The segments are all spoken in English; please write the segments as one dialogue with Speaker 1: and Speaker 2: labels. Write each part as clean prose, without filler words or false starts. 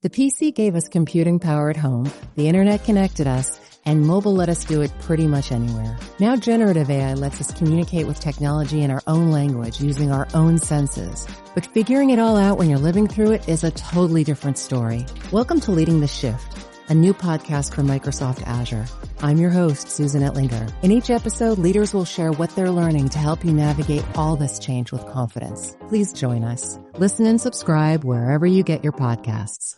Speaker 1: The PC gave us computing power at home, the internet connected us, and mobile let us do it pretty much anywhere. Now generative AI lets us communicate with technology in our own language using our own senses. But figuring it all out when you're living through it is a totally different story. Welcome to Leading the Shift, a new podcast from Microsoft Azure. I'm your host, Susan Ettlinger. In each episode, leaders will share what they're learning to help you navigate all this change with confidence. Please join us. Listen and subscribe wherever you get your podcasts.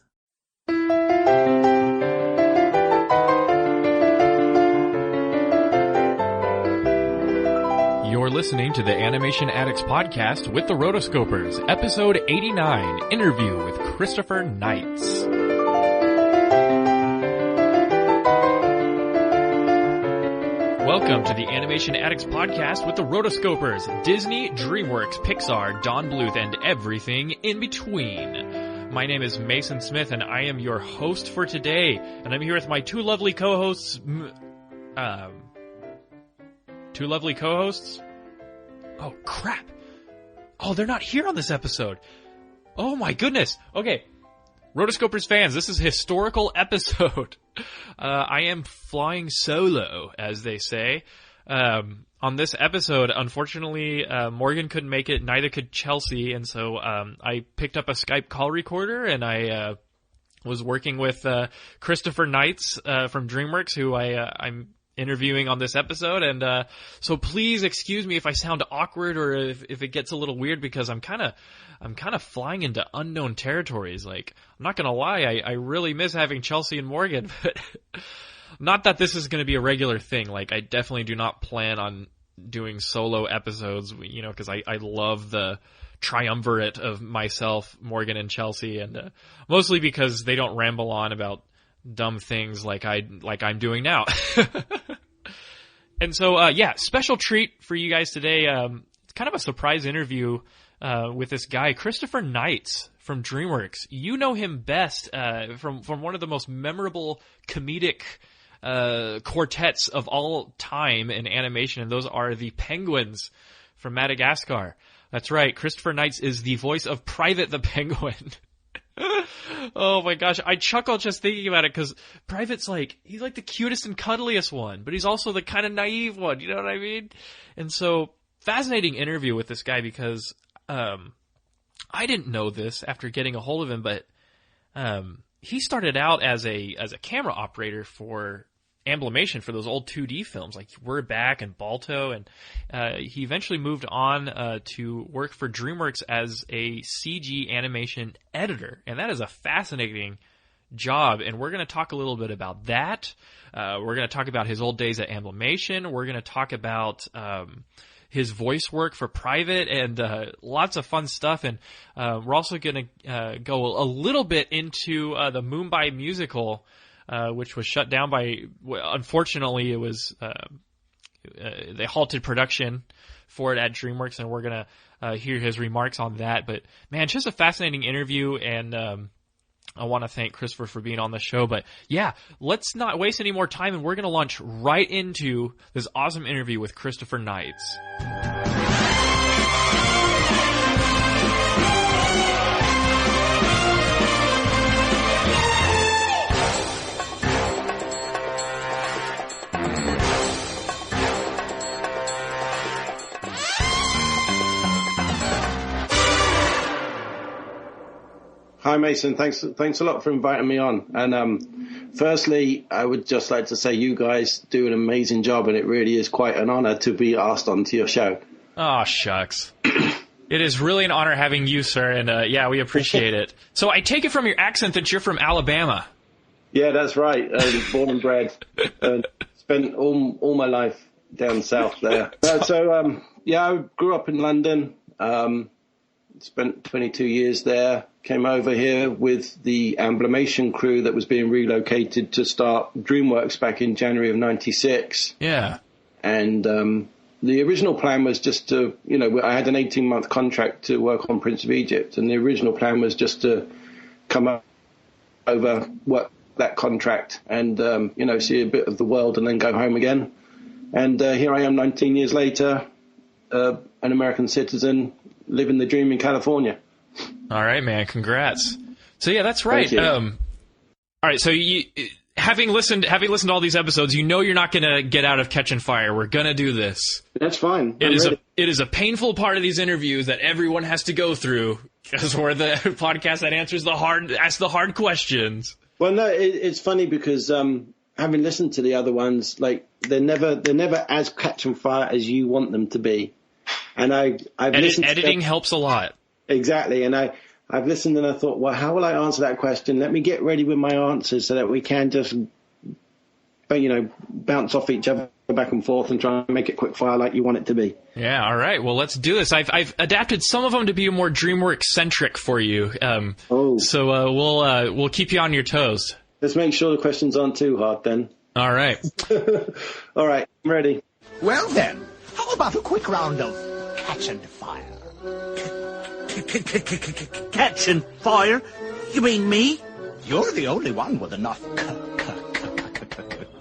Speaker 2: You're listening to the Animation Addicts podcast with the Rotoscopers, episode 89, interview with Christopher Knights. Welcome to the Animation Addicts podcast with the Rotoscopers, Disney, DreamWorks, Pixar, Don Bluth, and everything in between. My name is Mason Smith, and I am your host for today, and I'm here with my two lovely co-hosts, Oh, crap. Oh, they're not here on this episode. Oh, my goodness. Okay. Rotoscopers fans, this is a historical episode. I am flying solo, as they say. On this episode, unfortunately, Morgan couldn't make it, neither could Chelsea, and so I picked up a Skype call recorder, and I was working with Christopher Knights from DreamWorks, who I'm interviewing on this episode, and so please excuse me if I sound awkward or if it gets a little weird, because I'm kind of flying into unknown territories. Like, I'm not gonna lie, I really miss having Chelsea and Morgan, but not that this is gonna be a regular thing. Like, I definitely do not plan on doing solo episodes, you know, because I love the triumvirate of myself, Morgan, and Chelsea, and mostly because they don't ramble on about dumb things like I'm doing now. And so, special treat for you guys today. It's kind of a surprise interview with this guy, Christopher Knights from DreamWorks. You know him best from one of the most memorable comedic quartets of all time in animation, and those are the Penguins from Madagascar. That's right, Christopher Knights is the voice of Private the Penguin. Oh my gosh, I chuckle just thinking about it, because Private's he's like the cutest and cuddliest one, but he's also the kind of naive one, you know what I mean? And so, fascinating interview with this guy, because I didn't know this after getting a hold of him, but he started out as a camera operator for Amblimation, for those old 2D films like We're Back and Balto, and he eventually moved on to work for DreamWorks as a CG animation editor, and that is a fascinating job, and we're going to talk a little bit about that. We're going to talk about his old days at Amblimation. We're going to talk about his voice work for Private, and lots of fun stuff, and we're also going to go a little bit into the Mumbai musical, which was shut down unfortunately, it was, they halted production for it at DreamWorks, and we're gonna, hear his remarks on that. But man, just a fascinating interview, and, I want to thank Christopher for being on the show. But yeah, let's not waste any more time, and we're gonna launch right into this awesome interview with Christopher Knights.
Speaker 3: Hi, Mason. Thanks a lot for inviting me on. And firstly, I would just like to say you guys do an amazing job, and it really is quite an honor to be asked onto your show.
Speaker 2: Oh, shucks. It is really an honor having you, sir, and we appreciate it. So I take it from your accent that you're from Alabama.
Speaker 3: Yeah, that's right. Born and bred. Spent all my life down south there. I grew up in London. Spent 22 years there. Came over here with the Amblimation crew that was being relocated to start DreamWorks back in January of '96.
Speaker 2: Yeah.
Speaker 3: And the original plan was just to, I had an 18-month contract to work on Prince of Egypt, and the original plan was just to come over, work that contract, and see a bit of the world, and then go home again. And here I am 19 years later, an American citizen, living the dream in California.
Speaker 2: All right, man. Congrats. So yeah, that's right. All right, so you having listened to all these episodes, you know you're not going to get out of Catching Fire. We're going to do this.
Speaker 3: That's fine.
Speaker 2: It is a painful part of these interviews that everyone has to go through because we're the podcast that asks the hard questions.
Speaker 3: Well, no, it's funny because having listened to the other ones, like they're never as Catching Fire as you want them to be. And I've listened.
Speaker 2: Editing helps a lot.
Speaker 3: Exactly, and I've listened and I thought, well, how will I answer that question? Let me get ready with my answers so that we can just, bounce off each other back and forth and try and make it quick fire like you want it to be.
Speaker 2: Yeah, all right. Well, let's do this. I've adapted some of them to be more DreamWorks centric for you. So we'll keep you on your toes.
Speaker 3: Let's make sure the questions aren't too hard then.
Speaker 2: All right.
Speaker 3: All right, I'm ready.
Speaker 4: Well then, how about a quick round of Catching Fire? Catching Fire? You mean me? You're the only one with enough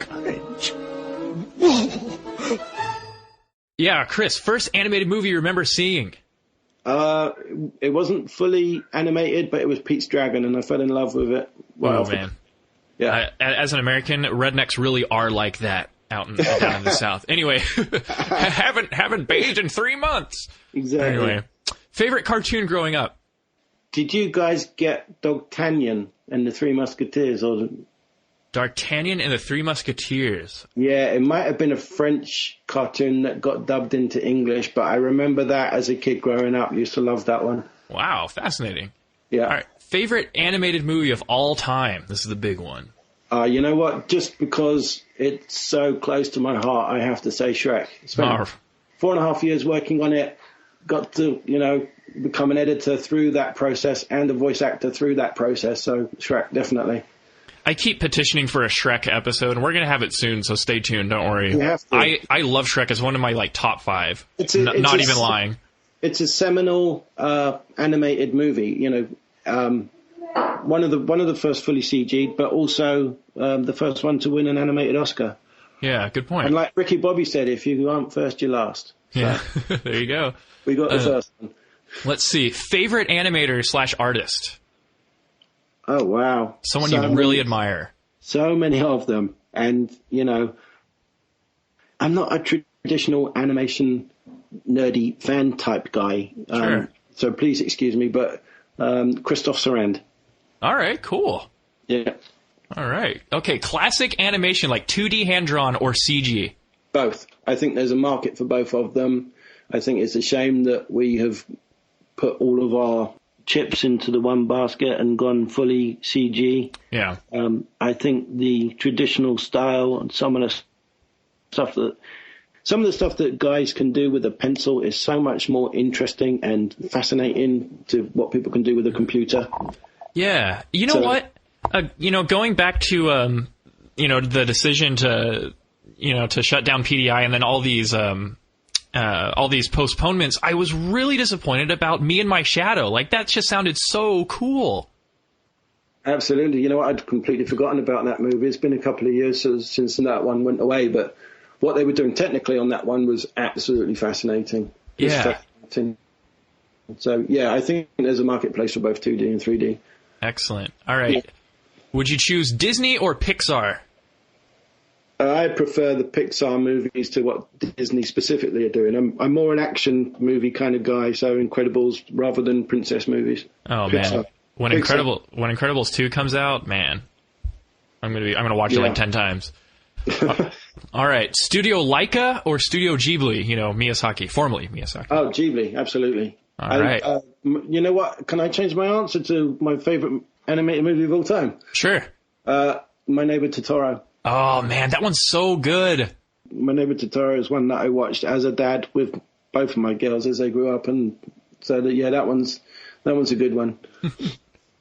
Speaker 4: courage.
Speaker 2: Yeah, Chris, first animated movie you remember seeing?
Speaker 3: It wasn't fully animated, but it was Pete's Dragon, and I fell in love with it.
Speaker 2: Oh, man.
Speaker 3: Yeah.
Speaker 2: As an American, rednecks really are like that down in the South. Anyway, haven't bathed in 3 months.
Speaker 3: Exactly.
Speaker 2: Anyway, favorite cartoon growing up?
Speaker 3: Did you guys get D'Artagnan and the Three Musketeers?
Speaker 2: D'Artagnan and the Three Musketeers.
Speaker 3: Yeah, it might have been a French cartoon that got dubbed into English, but I remember that as a kid growing up. Used to love that one.
Speaker 2: Wow, fascinating.
Speaker 3: Yeah.
Speaker 2: All right, favorite animated movie of all time? This is the big one.
Speaker 3: You know what? Just because it's so close to my heart, I have to say Shrek. Spent 4.5 years working on it. Got to, become an editor through that process and a voice actor through that process. So Shrek, definitely.
Speaker 2: I keep petitioning for a Shrek episode, and we're going to have it soon, so stay tuned. Don't worry.
Speaker 3: You have to.
Speaker 2: I love Shrek. It's one of my top 5. Not even lying.
Speaker 3: It's a seminal animated movie. One of the first fully CG'd, but also the first one to win an animated Oscar.
Speaker 2: Yeah, good point.
Speaker 3: And like Ricky Bobby said, if you aren't first, you're last. So
Speaker 2: yeah, there you go.
Speaker 3: We got the first one.
Speaker 2: Let's see. Favorite animator / artist?
Speaker 3: Oh, wow.
Speaker 2: Someone you really admire.
Speaker 3: So many of them. And, I'm not a traditional animation nerdy fan type guy.
Speaker 2: Sure.
Speaker 3: So please excuse me, but Christophe Sarand.
Speaker 2: All right, cool.
Speaker 3: Yeah.
Speaker 2: All right. Okay, classic animation like 2D hand-drawn or CG?
Speaker 3: Both. I think there's a market for both of them. I think it's a shame that we have put all of our chips into the one basket and gone fully CG.
Speaker 2: Yeah.
Speaker 3: I think the traditional style and some of the stuff that guys can do with a pencil is so much more interesting and fascinating to what people can do with a computer.
Speaker 2: Yeah. You know what? Going back to the decision to shut down PDI and then all these postponements, I was really disappointed about Me and My Shadow. Like, that just sounded so cool.
Speaker 3: Absolutely. You know what? I'd completely forgotten about that movie. It's been a couple of years since that one went away, but what they were doing technically on that one was absolutely fascinating.
Speaker 2: Yeah.
Speaker 3: So, yeah, I think there's a marketplace for both 2D and 3D.
Speaker 2: Excellent. All right. Yeah. Would you choose Disney or Pixar?
Speaker 3: I prefer the Pixar movies to what Disney specifically are doing. I'm more an action movie kind of guy, so Incredibles rather than princess movies.
Speaker 2: Oh, Pixar. Man. When Incredibles 2 comes out, man, I'm gonna watch it like 10 times. All right, Studio Laika or Studio Ghibli? Miyazaki, formerly Miyazaki.
Speaker 3: Oh, Ghibli, absolutely.
Speaker 2: All right.
Speaker 3: You know what? Can I change my answer to my favorite animated movie of all time?
Speaker 2: Sure.
Speaker 3: My Neighbor Totoro.
Speaker 2: Oh man, that one's so good.
Speaker 3: My Neighbor Totoro is one that I watched as a dad with both of my girls as they grew up, and so that one's a good one.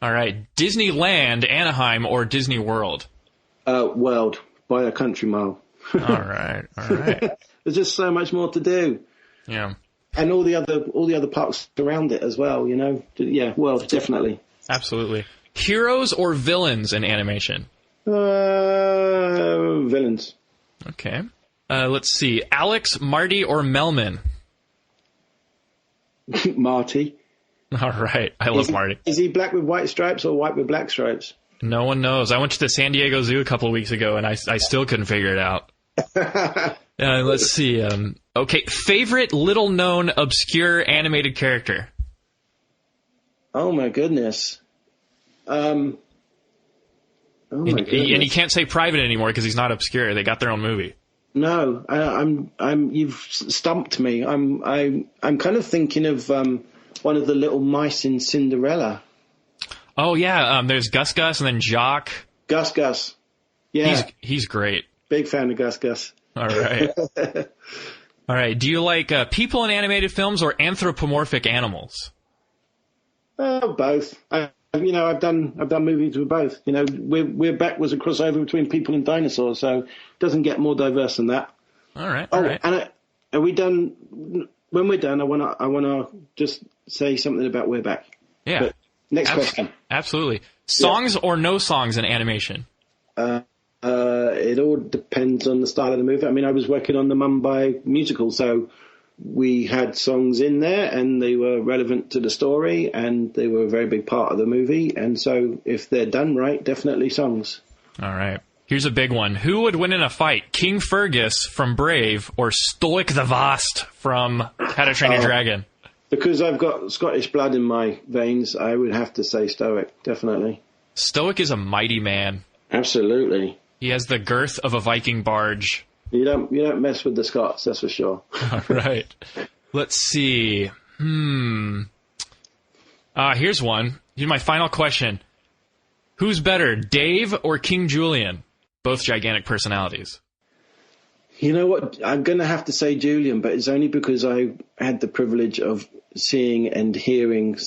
Speaker 2: All right, Disneyland, Anaheim, or Disney World?
Speaker 3: World, by a country mile.
Speaker 2: All right.
Speaker 3: There's just so much more to do.
Speaker 2: Yeah.
Speaker 3: And all the other parks around it as well, Yeah, World, definitely.
Speaker 2: Absolutely. Heroes or villains in animation?
Speaker 3: Villains.
Speaker 2: Okay. Let's see. Alex, Marty, or Melman?
Speaker 3: Marty.
Speaker 2: All right. I love Marty.
Speaker 3: Is he black with white stripes or white with black stripes?
Speaker 2: No one knows. I went to the San Diego Zoo a couple of weeks ago, and I still couldn't figure it out. Let's see. Okay, favorite little-known, obscure animated character?
Speaker 3: Oh, my goodness.
Speaker 2: And you can't say private anymore because he's not obscure. They got their own movie.
Speaker 3: No, you've stumped me. I'm kind of thinking of one of the little mice in Cinderella.
Speaker 2: Oh yeah, there's Gus Gus and then Jock.
Speaker 3: Gus. Yeah,
Speaker 2: he's great.
Speaker 3: Big fan of Gus.
Speaker 2: All right. All right. Do you like people in animated films or anthropomorphic animals?
Speaker 3: Both. I've done movies with both. We're Back was a crossover between people and dinosaurs, so it doesn't get more diverse than that.
Speaker 2: All right.
Speaker 3: And are we done? When we're done, I wanna just say something about We're Back.
Speaker 2: Yeah.
Speaker 3: But next question.
Speaker 2: Absolutely. Songs or no songs in animation?
Speaker 3: It all depends on the style of the movie. I mean, I was working on the Mumbai musical, so we had songs in there and they were relevant to the story and they were a very big part of the movie. And so if they're done right, definitely songs.
Speaker 2: All right. Here's a big one. Who would win in a fight? King Fergus from Brave or Stoic the Vast from How to Train Your Dragon?
Speaker 3: Because I've got Scottish blood in my veins, I would have to say Stoic, definitely.
Speaker 2: Stoic is a mighty man.
Speaker 3: Absolutely.
Speaker 2: He has the girth of a Viking barge.
Speaker 3: You don't mess with the Scots, that's for sure.
Speaker 2: All right. Let's see. Here's one. Here's my final question. Who's better, Dave or King Julian? Both gigantic personalities.
Speaker 3: You know what? I'm going to have to say Julian, but it's only because I had the privilege of seeing and hearing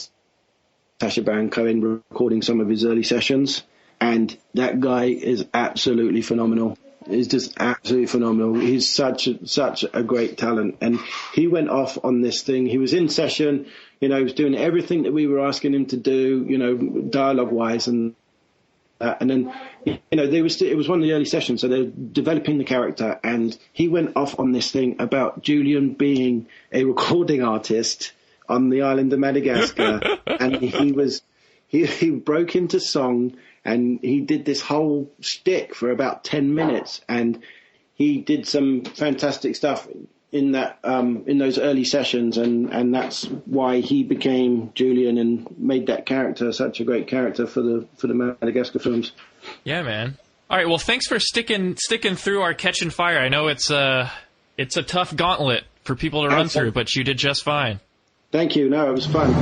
Speaker 3: Sacha Baron Cohen recording some of his early sessions. And that guy is absolutely phenomenal. He's just absolutely phenomenal. He's such a great talent. And he went off on this thing. He was in session, he was doing everything that we were asking him to do, dialogue-wise. And then, it was one of the early sessions, so they're developing the character. And he went off on this thing about Julian being a recording artist on the island of Madagascar. And he broke into song. And he did this whole shtick for about 10 minutes, and he did some fantastic stuff in that in those early sessions, and that's why he became Julian and made that character such a great character for the Madagascar films.
Speaker 2: Yeah, man. All right, well, thanks for sticking through our Catching Fire. I know it's a tough gauntlet for people to run through, but you did just fine.
Speaker 3: Thank you. No, it was fun.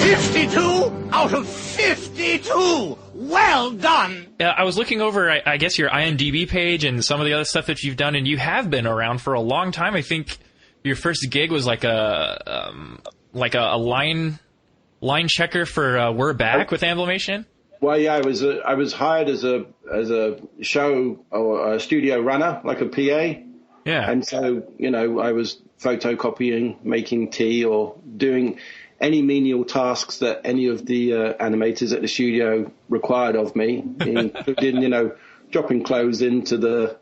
Speaker 4: 52 out of 52! Well done!
Speaker 2: I was looking over, I guess, your IMDb page and some of the other stuff that you've done, and you have been around for a long time. I think your first gig was like a line checker for We're Back with Amblimation.
Speaker 3: Well, yeah, I was hired as a show or a studio runner, like a PA.
Speaker 2: Yeah.
Speaker 3: And so, I was photocopying, making tea, or doing any menial tasks that any of the animators at the studio required of me, including, dropping clothes into the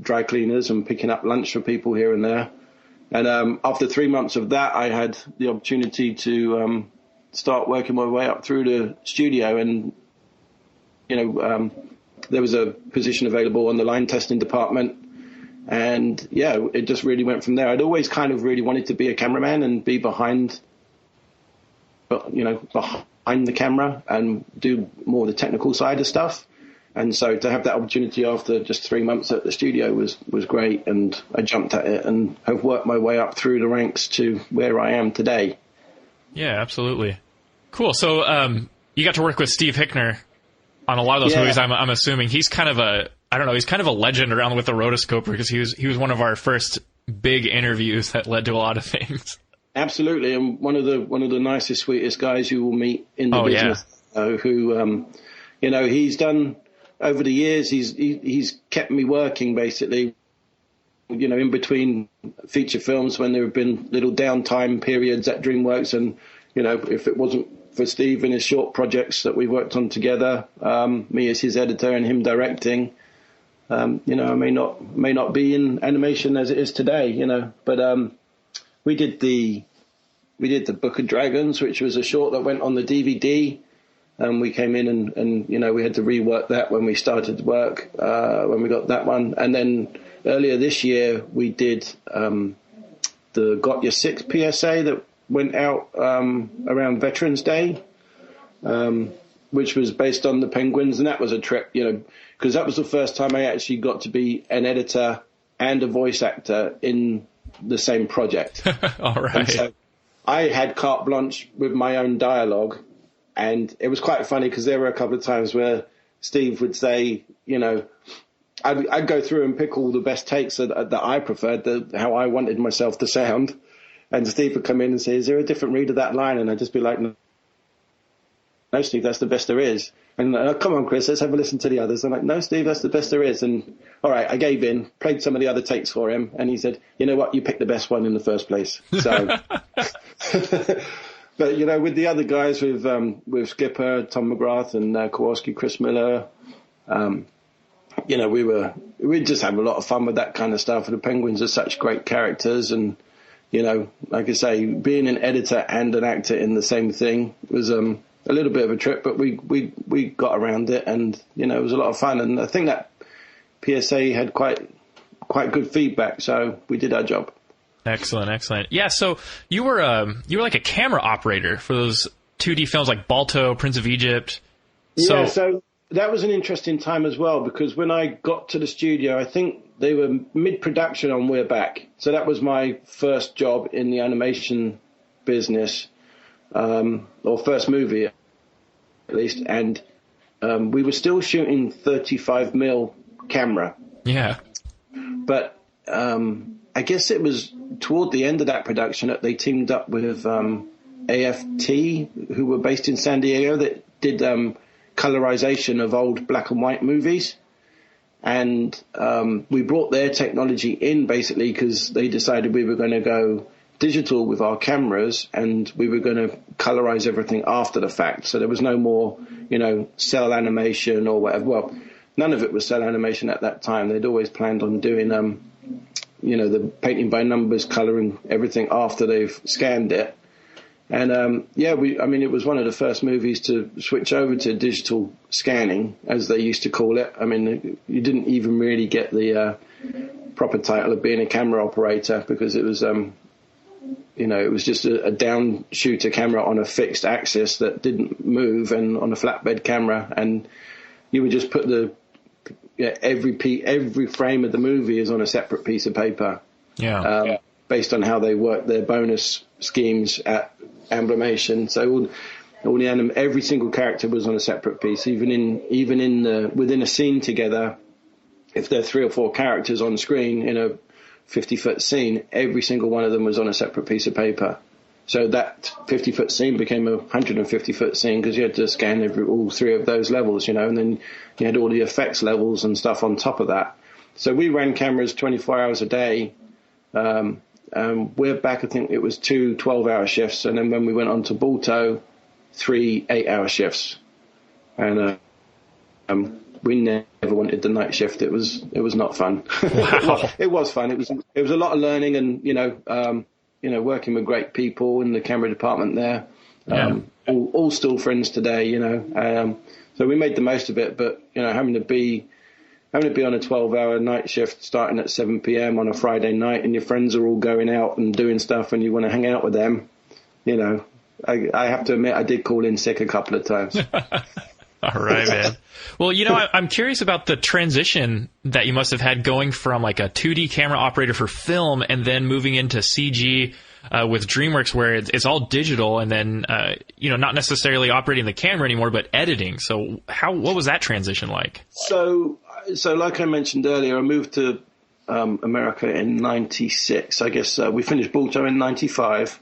Speaker 3: dry cleaners and picking up lunch for people here and there. And after 3 months of that, I had the opportunity to start working my way up through the studio. And, there was a position available on the line testing department. And, yeah, it just really went from there. I'd always kind of really wanted to be a cameraman and be behind the camera and do more of the technical side of stuff. And so to have that opportunity after just 3 months at the studio was great. And I jumped at it and have worked my way up through the ranks to where I am today.
Speaker 2: Yeah, absolutely. Cool. So you got to work with Steve Hickner on a lot of those movies. I'm assuming he's kind of he's kind of a legend around with the Rotoscoper because he was one of our first big interviews that led to a lot of things.
Speaker 3: Absolutely, and one of the nicest, sweetest guys you will meet in the business. Yeah. Who, he's done over the years. He's kept me working basically. In between feature films when there have been little downtime periods at DreamWorks, and if it wasn't for Steve and his short projects that we worked on together, me as his editor and him directing, You know, I may not be in animation as it is today, you know, but we did the Book of Dragons, which was a short that went on the DVD. We came in and you know, we had to rework that when we started work, when we got that one. And then earlier this year, we did the Got Your Six PSA that went out around Veterans Day, which was based on the Penguins. And that was a trip, you know, because that was the first time I actually got to be an editor and a voice actor in the same project.
Speaker 2: All right.
Speaker 3: And so I had carte blanche with my own dialogue. And it was quite funny because there were a couple of times where Steve would say, you know, I'd go through and pick all the best takes that I preferred, how I wanted myself to sound. And Steve would come in and say, is there a different read of that line? And I'd just be like, no, Steve, that's the best there is. And come on, Chris, let's have a listen to the others. I'm like, no, Steve, that's the best there is. And all right, I gave in, played some of the other takes for him. And he said, you know what, you picked the best one in the first place. So... But, you know, with the other guys, with Skipper, Tom McGrath and Kowalski, Chris Miller, you know, we just have a lot of fun with that kind of stuff. The Penguins are such great characters. And, you know, like I say, being an editor and an actor in the same thing was a little bit of a trip, but we got around it and, you know, it was a lot of fun. And I think that PSA had quite good feedback. So we did our job.
Speaker 2: Excellent. Yeah, so you were like a camera operator for those 2D films like Balto, Prince of Egypt.
Speaker 3: Yeah, so that was an interesting time as well, because when I got to the studio, I think they were mid-production on We're Back. So that was my first job in the animation business, or first movie at least. And we were still shooting 35mm camera.
Speaker 2: Yeah.
Speaker 3: But... I guess it was toward the end of that production that they teamed up with AFT, who were based in San Diego, that did colorization of old black and white movies. And we brought their technology in basically because they decided we were going to go digital with our cameras and we were going to colorize everything after the fact. So there was no more, you know, cell animation or whatever. Well, none of it was cell animation at that time. They'd always planned on doing you know, the painting by numbers, colouring everything after they've scanned it. And, it was one of the first movies to switch over to digital scanning, as they used to call it. I mean, you didn't even really get the proper title of being a camera operator because it was, it was just a down shooter camera on a fixed axis that didn't move and on a flatbed camera. And you would just put every frame of the movie is on a separate piece of paper. Based on how they work their bonus schemes at Amblimation. So every single character was on a separate piece. Within a scene together, if there are 3 or 4 characters on screen in a 50-foot scene, every single one of them was on a separate piece of paper. So that 50-foot scene became a 150-foot scene because you had to scan all 3 of those levels, you know, and then you had all the effects levels and stuff on top of that. So we ran cameras 24 hours a day. We're back, I think it was 2 12-hour shifts. And then when we went on to Balto, 3 8-hour shifts. And we never wanted the night shift. It was not fun.
Speaker 2: Wow.
Speaker 3: It was fun. It was a lot of learning and, working with great people in the camera department there. All still friends today, you know. So we made the most of it, but, you know, having to be on a 12-hour night shift starting at 7 p.m. on a Friday night and your friends are all going out and doing stuff and you want to hang out with them, you know, I have to admit I did call in sick a couple of times.
Speaker 2: All right, man. Well, you know, I'm curious about the transition that you must have had going from like a 2D camera operator for film and then moving into CG with DreamWorks where it's all digital and then, not necessarily operating the camera anymore, but editing. So what was that transition like?
Speaker 3: So like I mentioned earlier, I moved to America in 96. I guess we finished Balto in 95.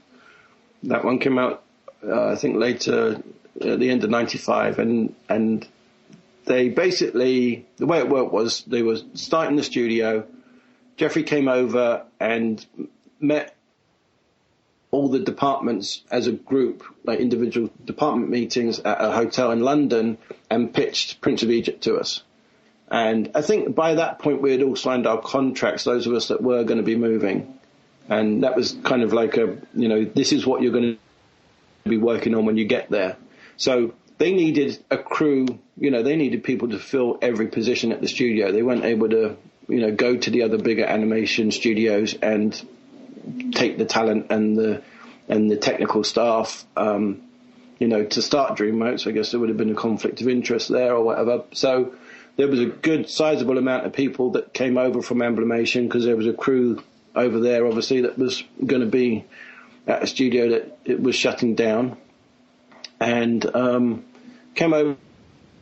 Speaker 3: That one came out, I think, later at the end of 95. And they basically, the way it worked was they were starting the studio. Jeffrey came over and met all the departments as a group, like individual department meetings at a hotel in London, and pitched Prince of Egypt to us. And I think by that point we had all signed our contracts, those of us that were going to be moving. And that was kind of like this is what you're going to be working on when you get there. So they needed a crew, they needed people to fill every position at the studio. They weren't able to, go to the other bigger animation studios and take the talent and the technical staff, to start DreamWorks. I guess there would have been a conflict of interest there or whatever. So there was a good sizable amount of people that came over from Emblemation because there was a crew over there, obviously, that was going to be at a studio that it was shutting down, and came over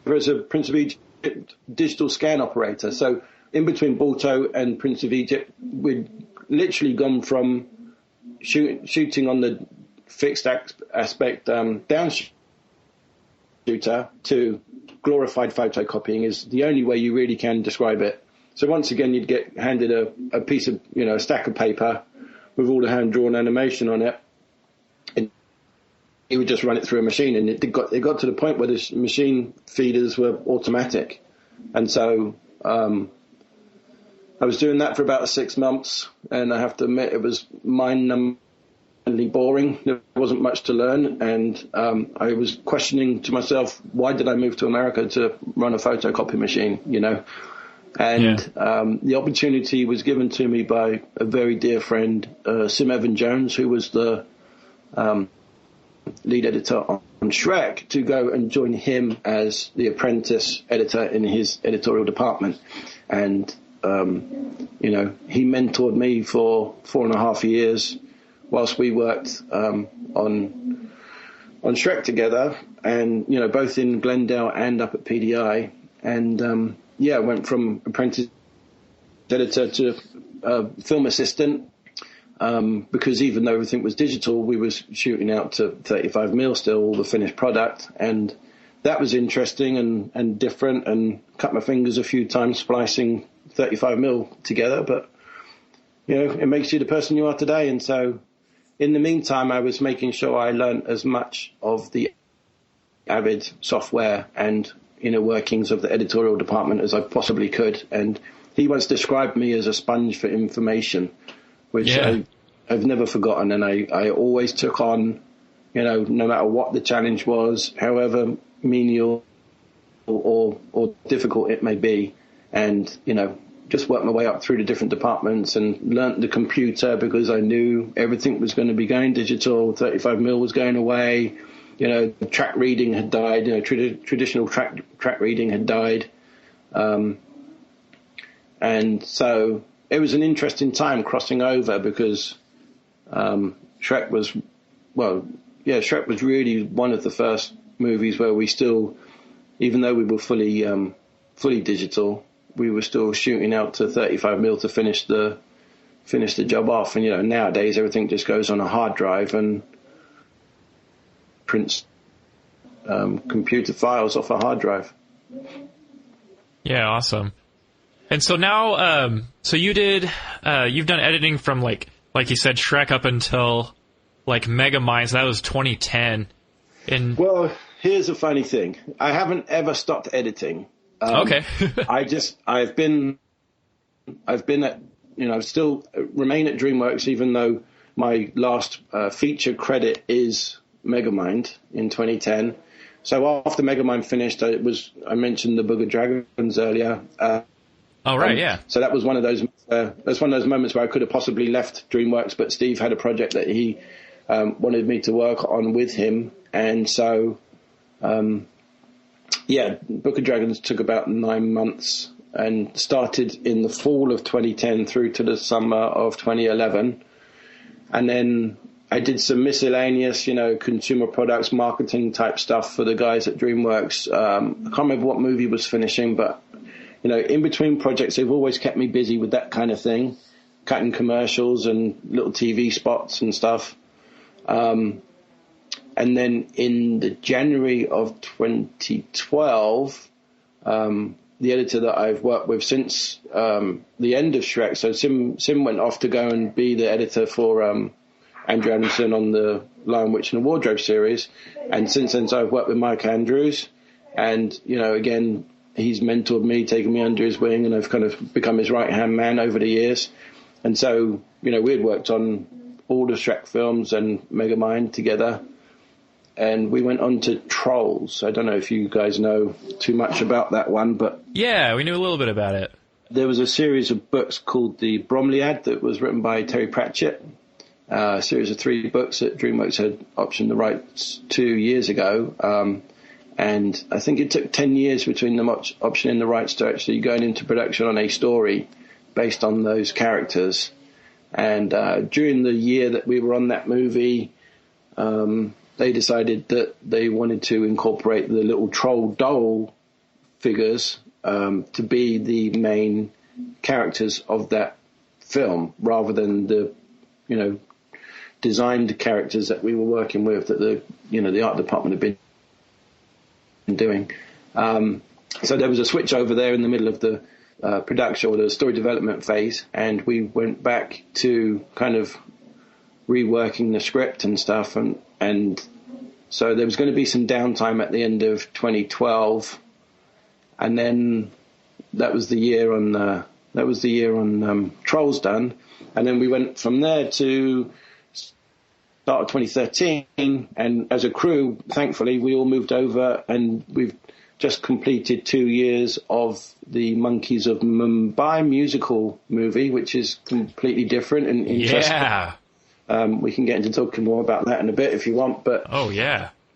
Speaker 3: as a Prince of Egypt digital scan operator. So in between Balto and Prince of Egypt, we'd literally gone from shooting on the fixed aspect down shooter to glorified photocopying is the only way you really can describe it. So once again, you'd get handed a piece of, a stack of paper with all the hand-drawn animation on it, and you would just run it through a machine, and it got to the point where the machine feeders were automatic. And so I was doing that for about 6 months, and I have to admit it was mind-numbingly boring. There wasn't much to learn, and I was questioning to myself, why did I move to America to run a photocopy machine, And the opportunity was given to me by a very dear friend, Sim Evan Jones, who was the lead editor on Shrek, to go and join him as the apprentice editor in his editorial department. And, he mentored me for 4.5 years whilst we worked on Shrek together, and, both in Glendale and up at PDI. And, I went from apprentice editor to film assistant, because even though everything was digital, we was shooting out to 35mm still, all the finished product. And that was interesting and different, and cut my fingers a few times splicing 35mm together. But, it makes you the person you are today. And so in the meantime, I was making sure I learned as much of the Avid software and inner workings of the editorial department as I possibly could. And he once described me as a sponge for information, which I've never forgotten. And I always took on, no matter what the challenge was, however menial or difficult it may be. And, just worked my way up through the different departments and learnt the computer because I knew everything was going to be going digital. 35mm was going away. Track reading had died. Traditional track reading had died, and so it was an interesting time crossing over because Shrek was really one of the first movies where we still, even though we were fully digital, we were still shooting out to 35mm to finish the job off. And nowadays everything just goes on a hard drive and prints computer files off a hard drive.
Speaker 2: Yeah, awesome. And so now, so you've done editing from like you said, Shrek up until like Megamind. So that was 2010.
Speaker 3: Well, here's a funny thing. I haven't ever stopped editing.
Speaker 2: Okay.
Speaker 3: I've been at, still remain at DreamWorks, even though my last feature credit is Megamind in 2010. So after Megamind finished, I mentioned the Book of Dragons earlier.
Speaker 2: Yeah.
Speaker 3: So that was one of those. That's one of those moments where I could have possibly left DreamWorks, but Steve had a project that he wanted me to work on with him, and so Book of Dragons took about 9 months and started in the fall of 2010 through to the summer of 2011, and then I did some miscellaneous, consumer products, marketing type stuff for the guys at DreamWorks. I can't remember what movie was finishing, but, in between projects, they've always kept me busy with that kind of thing, cutting commercials and little TV spots and stuff. And then in the January of 2012, the editor that I've worked with since the end of Shrek, so Sim went off to go and be the editor for Andrew Adamson on the Lion, Witch and the Wardrobe series, and since then I've worked with Mike Andrews, and again he's mentored me, taken me under his wing, and I've kind of become his right-hand man over the years. And so, we had worked on all the Shrek films and Megamind together. And we went on to Trolls. I don't know if you guys know too much about that one, but...
Speaker 2: Yeah, we knew a little bit about it.
Speaker 3: There was a series of books called the Bromeliad that was written by Terry Pratchett. A series of 3 books that DreamWorks had optioned the rights 2 years ago. And I think it took 10 years between them optioning the rights to actually going into production on a story based on those characters. And during the year that we were on that movie, they decided that they wanted to incorporate the little troll doll figures to be the main characters of that film, rather than the, designed characters that we were working with, that the art department had been doing. So there was a switch over there in the middle of the production, or the story development phase, and we went back to kind of reworking the script and stuff, and so there was going to be some downtime at the end of 2012, and then that was the year on Trolls done, and then we went from there to start of 2013, and as a crew, thankfully, we all moved over, and we've just completed 2 years of the Monkeys of Mumbai musical movie, which is completely different and interesting.
Speaker 2: Yeah.
Speaker 3: We can get into talking more about that in a bit if you want, but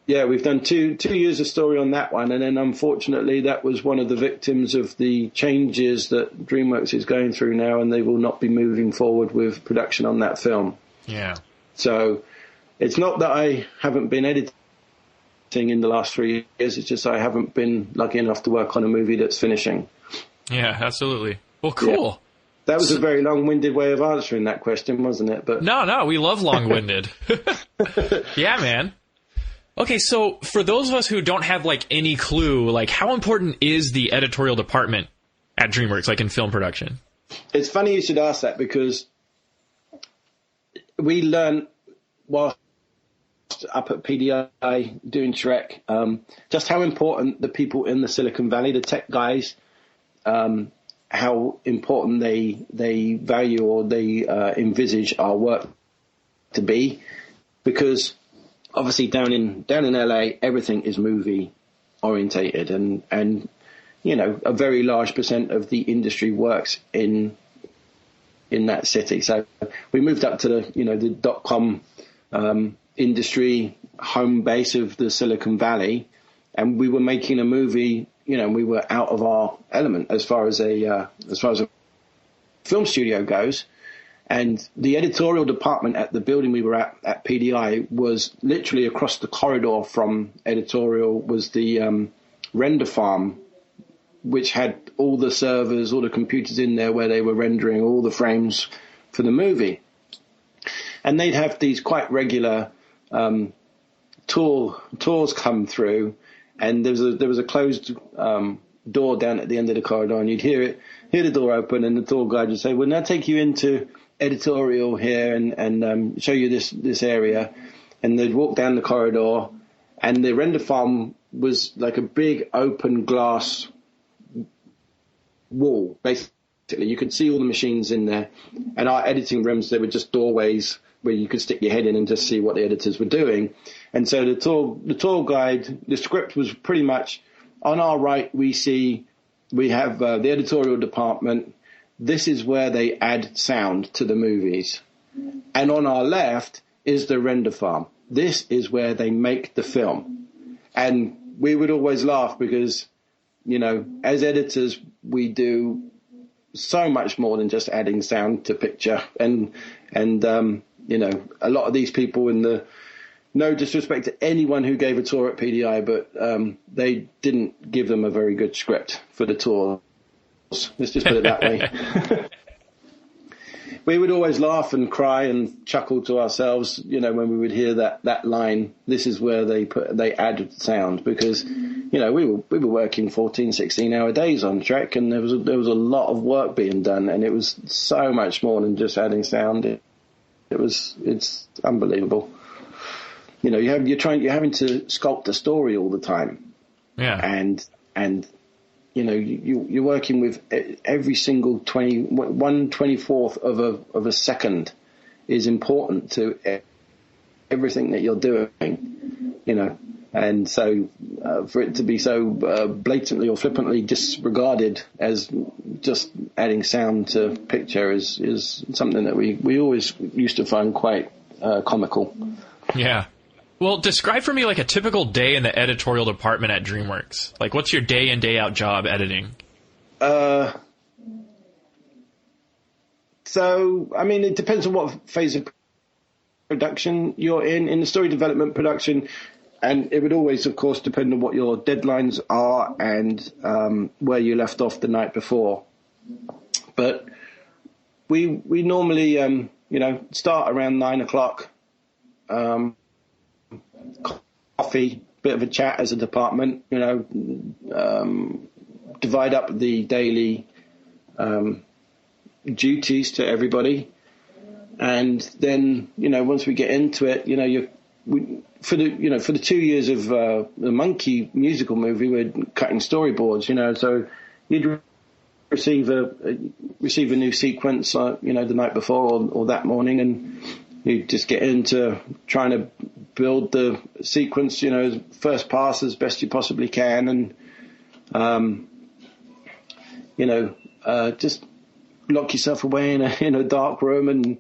Speaker 3: yeah, we've done two years of story on that one, and then unfortunately that was one of the victims of the changes that DreamWorks is going through now, and they will not be moving forward with production on that film.
Speaker 2: Yeah.
Speaker 3: So it's not that I haven't been editing in the last 3 years, it's just I haven't been lucky enough to work on a movie that's finishing.
Speaker 2: Yeah, absolutely. Well, cool.
Speaker 3: Yeah. That was a very long-winded way of answering that question, wasn't it? But
Speaker 2: No, we love long-winded. Yeah, man. Okay, so for those of us who don't have, any clue, how important is the editorial department at DreamWorks, in film production?
Speaker 3: It's funny you should ask that, because we learned while up at PDI doing Shrek, just how important the people in the Silicon Valley, the tech guys, how important they value or they envisage our work to be, because obviously down in LA everything is movie orientated, and a very large % of the industry works in that city. So we moved up to the .com industry home base of the Silicon Valley, and we were making a movie. We were out of our element as far as a film studio goes, and the editorial department at the building we were at PDI was literally across the corridor from editorial was the render farm, which had all the servers, all the computers in there where they were rendering all the frames for the movie, and they'd have these quite regular tours come through. And there was a closed door down at the end of the corridor, and you'd hear the door open, and the tour guide would say, "Well, now take you into editorial here and show you this area." And they'd walk down the corridor, and the render farm was like a big open glass wall. Basically, you could see all the machines in there, and our editing rooms, they were just doorways where you could stick your head in and just see what the editors were doing. And so the tour guide, the script was pretty much on our right. We have the editorial department. This is where they add sound to the movies. And on our left is the render farm. This is where they make the film. And we would always laugh because, as editors, we do so much more than just adding sound to picture. And a lot of these people no disrespect to anyone who gave a tour at PDI, but they didn't give them a very good script for the tours. Let's just put it that way. We would always laugh and cry and chuckle to ourselves, when we would hear that line. This is where they added sound, because, we were working 14, 16-hour days on Shrek, and there was a lot of work being done, and it was so much more than just adding sound. It's unbelievable. You're having to sculpt a story all the time.
Speaker 2: Yeah.
Speaker 3: And you're working with every single 1/24th of a second is important to everything that you're doing, and so for it to be so blatantly or flippantly disregarded as just adding sound to picture is something that we always used to find quite comical.
Speaker 2: Yeah. Well, describe for me like a typical day in the editorial department at DreamWorks. Like, what's your day in, day out job editing?
Speaker 3: So, I mean, it depends on what phase of production you're in the story development production. And it would always, of course, depend on what your deadlines are and where you left off the night before. But we normally, start around 9 o'clock. Coffee, bit of a chat as a department, divide up the daily duties to everybody. And then, once we get into it, for the 2 years of the Monkey musical movie, we're cutting storyboards, so you'd receive a new sequence, the night before or that morning, and you just get into trying to build the sequence, first pass as best you possibly can, and just lock yourself away in a dark room and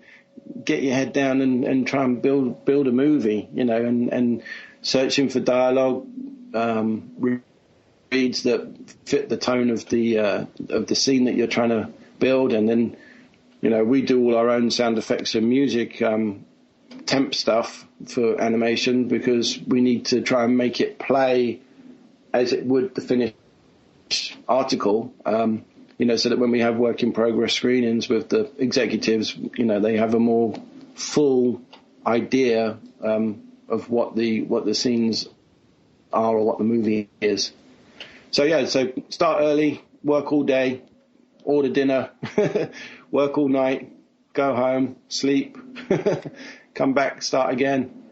Speaker 3: get your head down and try and build a movie, and searching for dialogue, reads that fit the tone of the scene that you're trying to build, and then we do all our own sound effects and music, temp stuff for animation, because we need to try and make it play as it would the finished article, so that when we have work in progress screenings with the executives, they have a more full idea of what the scenes are or what the movie is. So start early, work all day, order dinner, work all night, go home, sleep, come back, start again.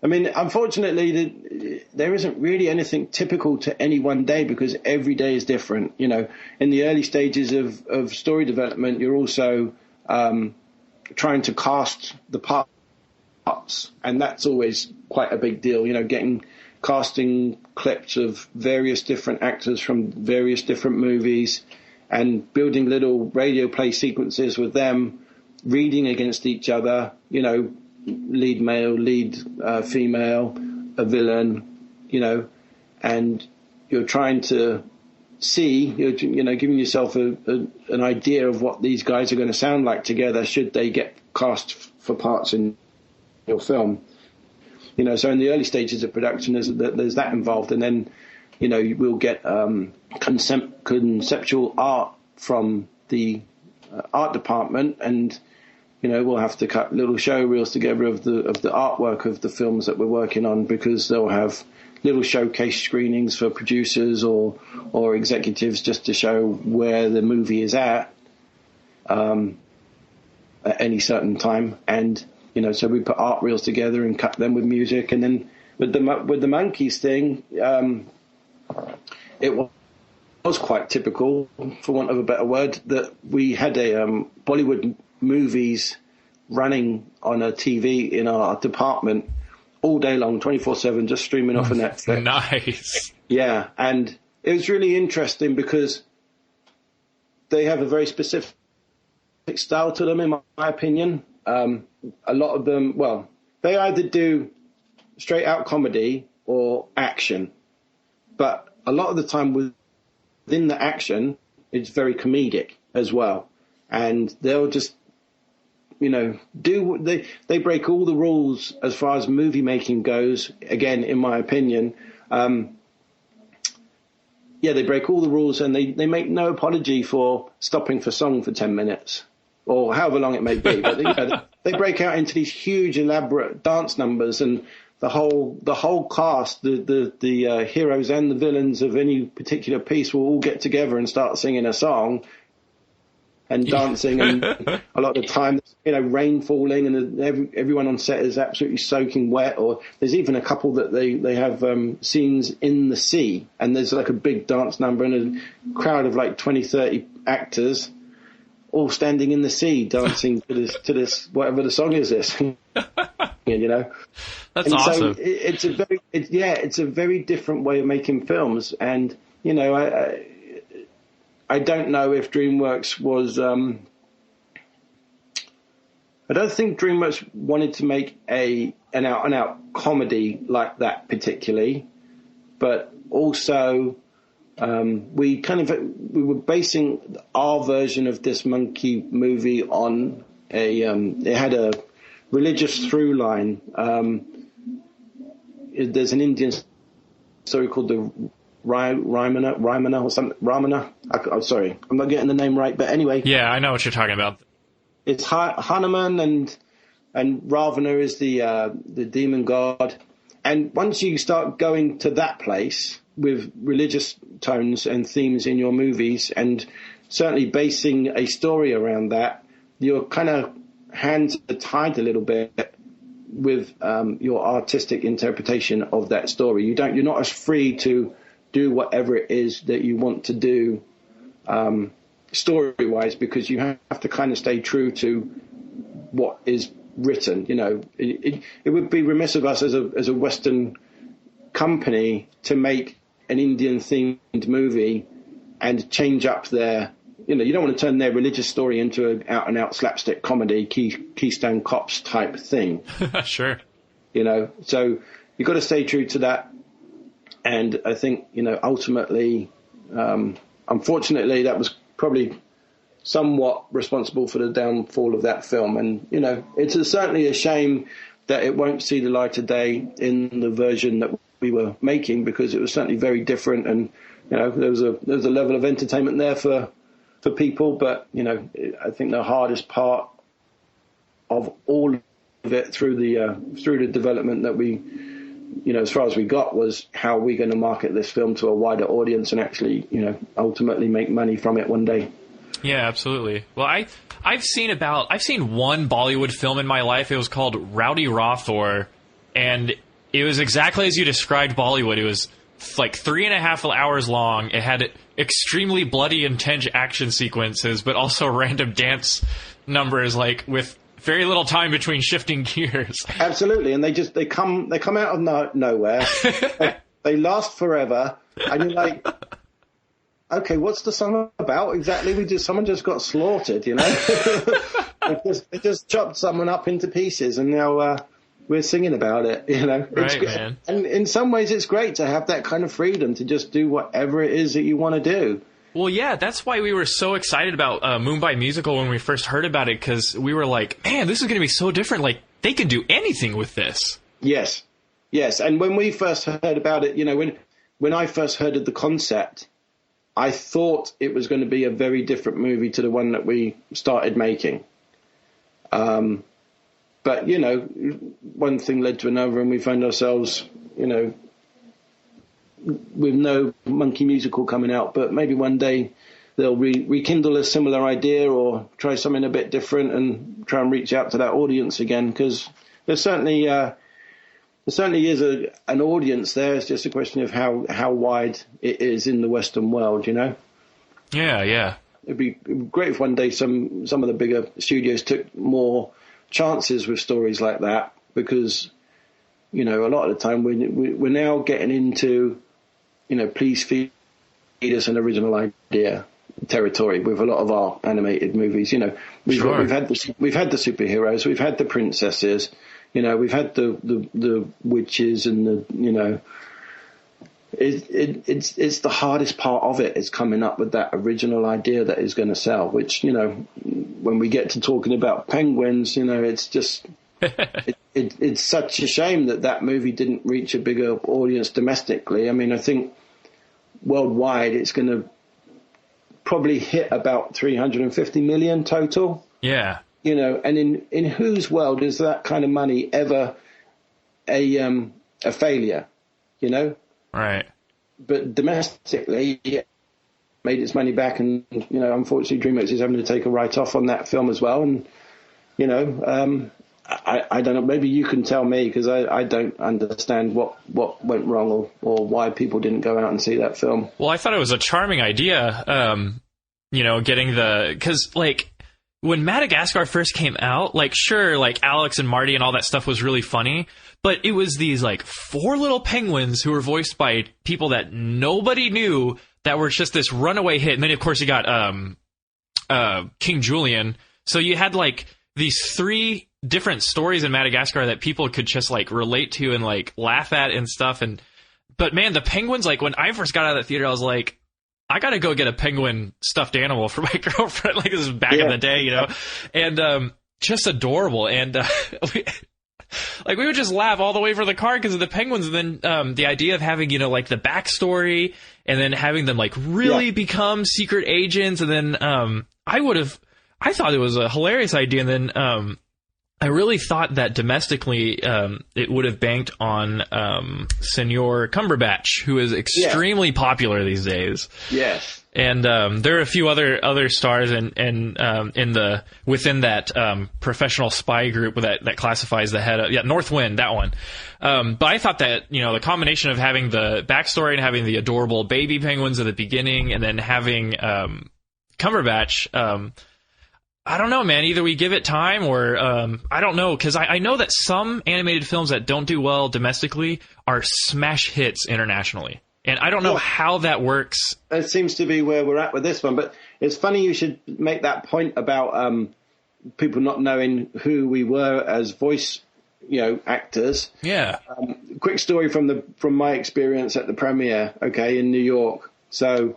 Speaker 3: I mean, unfortunately, there isn't really anything typical to any one day, because every day is different. In the early stages of story development, you're also trying to cast the parts, and that's always quite a big deal. Casting clips of various different actors from various different movies, and building little radio play sequences with them, reading against each other. Lead male, lead female, a villain, and you're trying to see, giving yourself an idea of what these guys are going to sound like together should they get cast for parts in your film. So in the early stages of production, there's that involved, and then, we'll get conceptual art from the art department, and we'll have to cut little show reels together of the artwork of the films that we're working on, because they'll have little showcase screenings for producers or executives, just to show where the movie is at any certain time. And so we put art reels together and cut them with music. And then with the Monkeys thing, it was quite typical, for want of a better word, that we had a Bollywood movies running on a TV in our department all day long, 24/7, just streaming off of Netflix.
Speaker 2: Nice.
Speaker 3: Yeah, and it was really interesting because they have a very specific style to them, in my opinion. A lot of them, they either do straight out comedy or action, but a lot of the time within the action, it's very comedic as well. And they'll just, they break all the rules as far as movie making goes, again, in my opinion. They break all the rules, and they make no apology for stopping for song for 10 minutes or however long it may be. But they break out into these huge, elaborate dance numbers, and the whole cast, the heroes and the villains of any particular piece will all get together and start singing a song. and dancing, and a lot of the time, rain falling, and everyone on set is absolutely soaking wet. Or there's even a couple that they have scenes in the sea, and there's like a big dance number and a crowd of like 20, 30 actors all standing in the sea dancing to this whatever the song is. This,
Speaker 2: That's
Speaker 3: and
Speaker 2: awesome.
Speaker 3: So it's a very different way of making films, and I don't know if DreamWorks was. I don't think DreamWorks wanted to make an out comedy like that particularly, but also we were basing our version of this monkey movie on it had a religious through line. There's an Indian story called the Ramana or something. Ramana. I'm sorry, I'm not getting the name right, but anyway.
Speaker 2: Yeah, I know what you're talking about.
Speaker 3: It's Hanuman and Ravana is the demon god. And once you start going to that place with religious tones and themes in your movies, and certainly basing a story around that, your kind of hands are tied a little bit with your artistic interpretation of that story. You're not as free to do whatever it is that you want to do story-wise, because you have to kind of stay true to what is written. It would be remiss of us as a Western company to make an Indian-themed movie and change up their. You don't want to turn their religious story into an out-and-out slapstick comedy, Keystone Cops type thing.
Speaker 2: Sure.
Speaker 3: So you've got to stay true to that. And I think, ultimately, unfortunately, that was probably somewhat responsible for the downfall of that film. And, it's certainly a shame that it won't see the light of day in the version that we were making, because it was certainly very different. And, there was a level of entertainment there for people. But, I think the hardest part of all of it through the development that we, as far as we got, was how we're going to market this film to a wider audience and actually, ultimately make money from it one day.
Speaker 2: Yeah, absolutely. Well, I've seen one Bollywood film in my life. It was called Rowdy Rothor, and it was exactly as you described Bollywood. It was like 3.5 hours long. It had extremely bloody, intense action sequences, but also random dance numbers, like with very little time between shifting gears. Absolutely, and
Speaker 3: they come out of nowhere. they last forever, and you're like, okay, what's the song about exactly? Someone just got slaughtered, They just chopped someone up into pieces, and now we're singing about it,
Speaker 2: Right, man.
Speaker 3: And in some ways, it's great to have that kind of freedom to just do whatever it is that you want to do.
Speaker 2: Well, yeah, that's why we were so excited about Mumbai Musical when we first heard about it, because we were like, man, this is going to be so different. Like, they can do anything with this.
Speaker 3: Yes. And when we first heard about it, when I first heard of the concept, I thought it was going to be a very different movie to the one that we started making. But, one thing led to another, and we found ourselves, with no monkey musical coming out, but maybe one day they'll rekindle a similar idea or try something a bit different and try and reach out to that audience again, because there certainly is an audience there. It's just a question of how wide it is in the Western world,
Speaker 2: Yeah.
Speaker 3: It'd be great if one day some of the bigger studios took more chances with stories like that, because, a lot of the time we're now getting into, please feed us an original idea territory with a lot of our animated movies. We've had the superheroes, we've had the princesses, we've had the witches, and it's the hardest part of it is coming up with that original idea that is going to sell. Which when we get to talking about Penguins, it's just. It's such a shame that movie didn't reach a bigger audience domestically. I mean, I think worldwide it's going to probably hit about 350 million total.
Speaker 2: Yeah.
Speaker 3: And in whose world is that kind of money ever a failure?
Speaker 2: Right.
Speaker 3: But domestically, made its money back, and unfortunately DreamWorks is having to take a write-off on that film as well. And I don't know, maybe you can tell me, because I don't understand what went wrong or why people didn't go out and see that film.
Speaker 2: Well, I thought it was a charming idea, getting because like when Madagascar first came out, like sure, like Alex and Marty and all that stuff was really funny, but it was these like 4 little penguins who were voiced by people that nobody knew, that were just this runaway hit. And then of course you got King Julian. So you had like these 3 different stories in Madagascar that people could just like relate to and like laugh at and stuff. But man, the penguins, like when I first got out of the theater, I was like, I gotta go get a penguin stuffed animal for my girlfriend. Like this is back in the day, and just adorable. And we would just laugh all the way for the car because of the penguins. And then the idea of having like the backstory and then having them like really become secret agents. And then I thought it was a hilarious idea. And then I really thought that domestically it would have banked on Senor Cumberbatch, who is extremely popular these days.
Speaker 3: Yes.
Speaker 2: And there are a few other stars within that professional spy group that classifies the head of Northwind, that one. But I thought that the combination of having the backstory and having the adorable baby penguins at the beginning, and then having Cumberbatch. I don't know, man. Either we give it time or I don't know, because I know that some animated films that don't do well domestically are smash hits internationally. And I don't know how that works.
Speaker 3: It seems to be where we're at with this one. But it's funny you should make that point about people not knowing who we were as voice actors.
Speaker 2: Yeah.
Speaker 3: Quick story from my experience at the premiere, in New York. So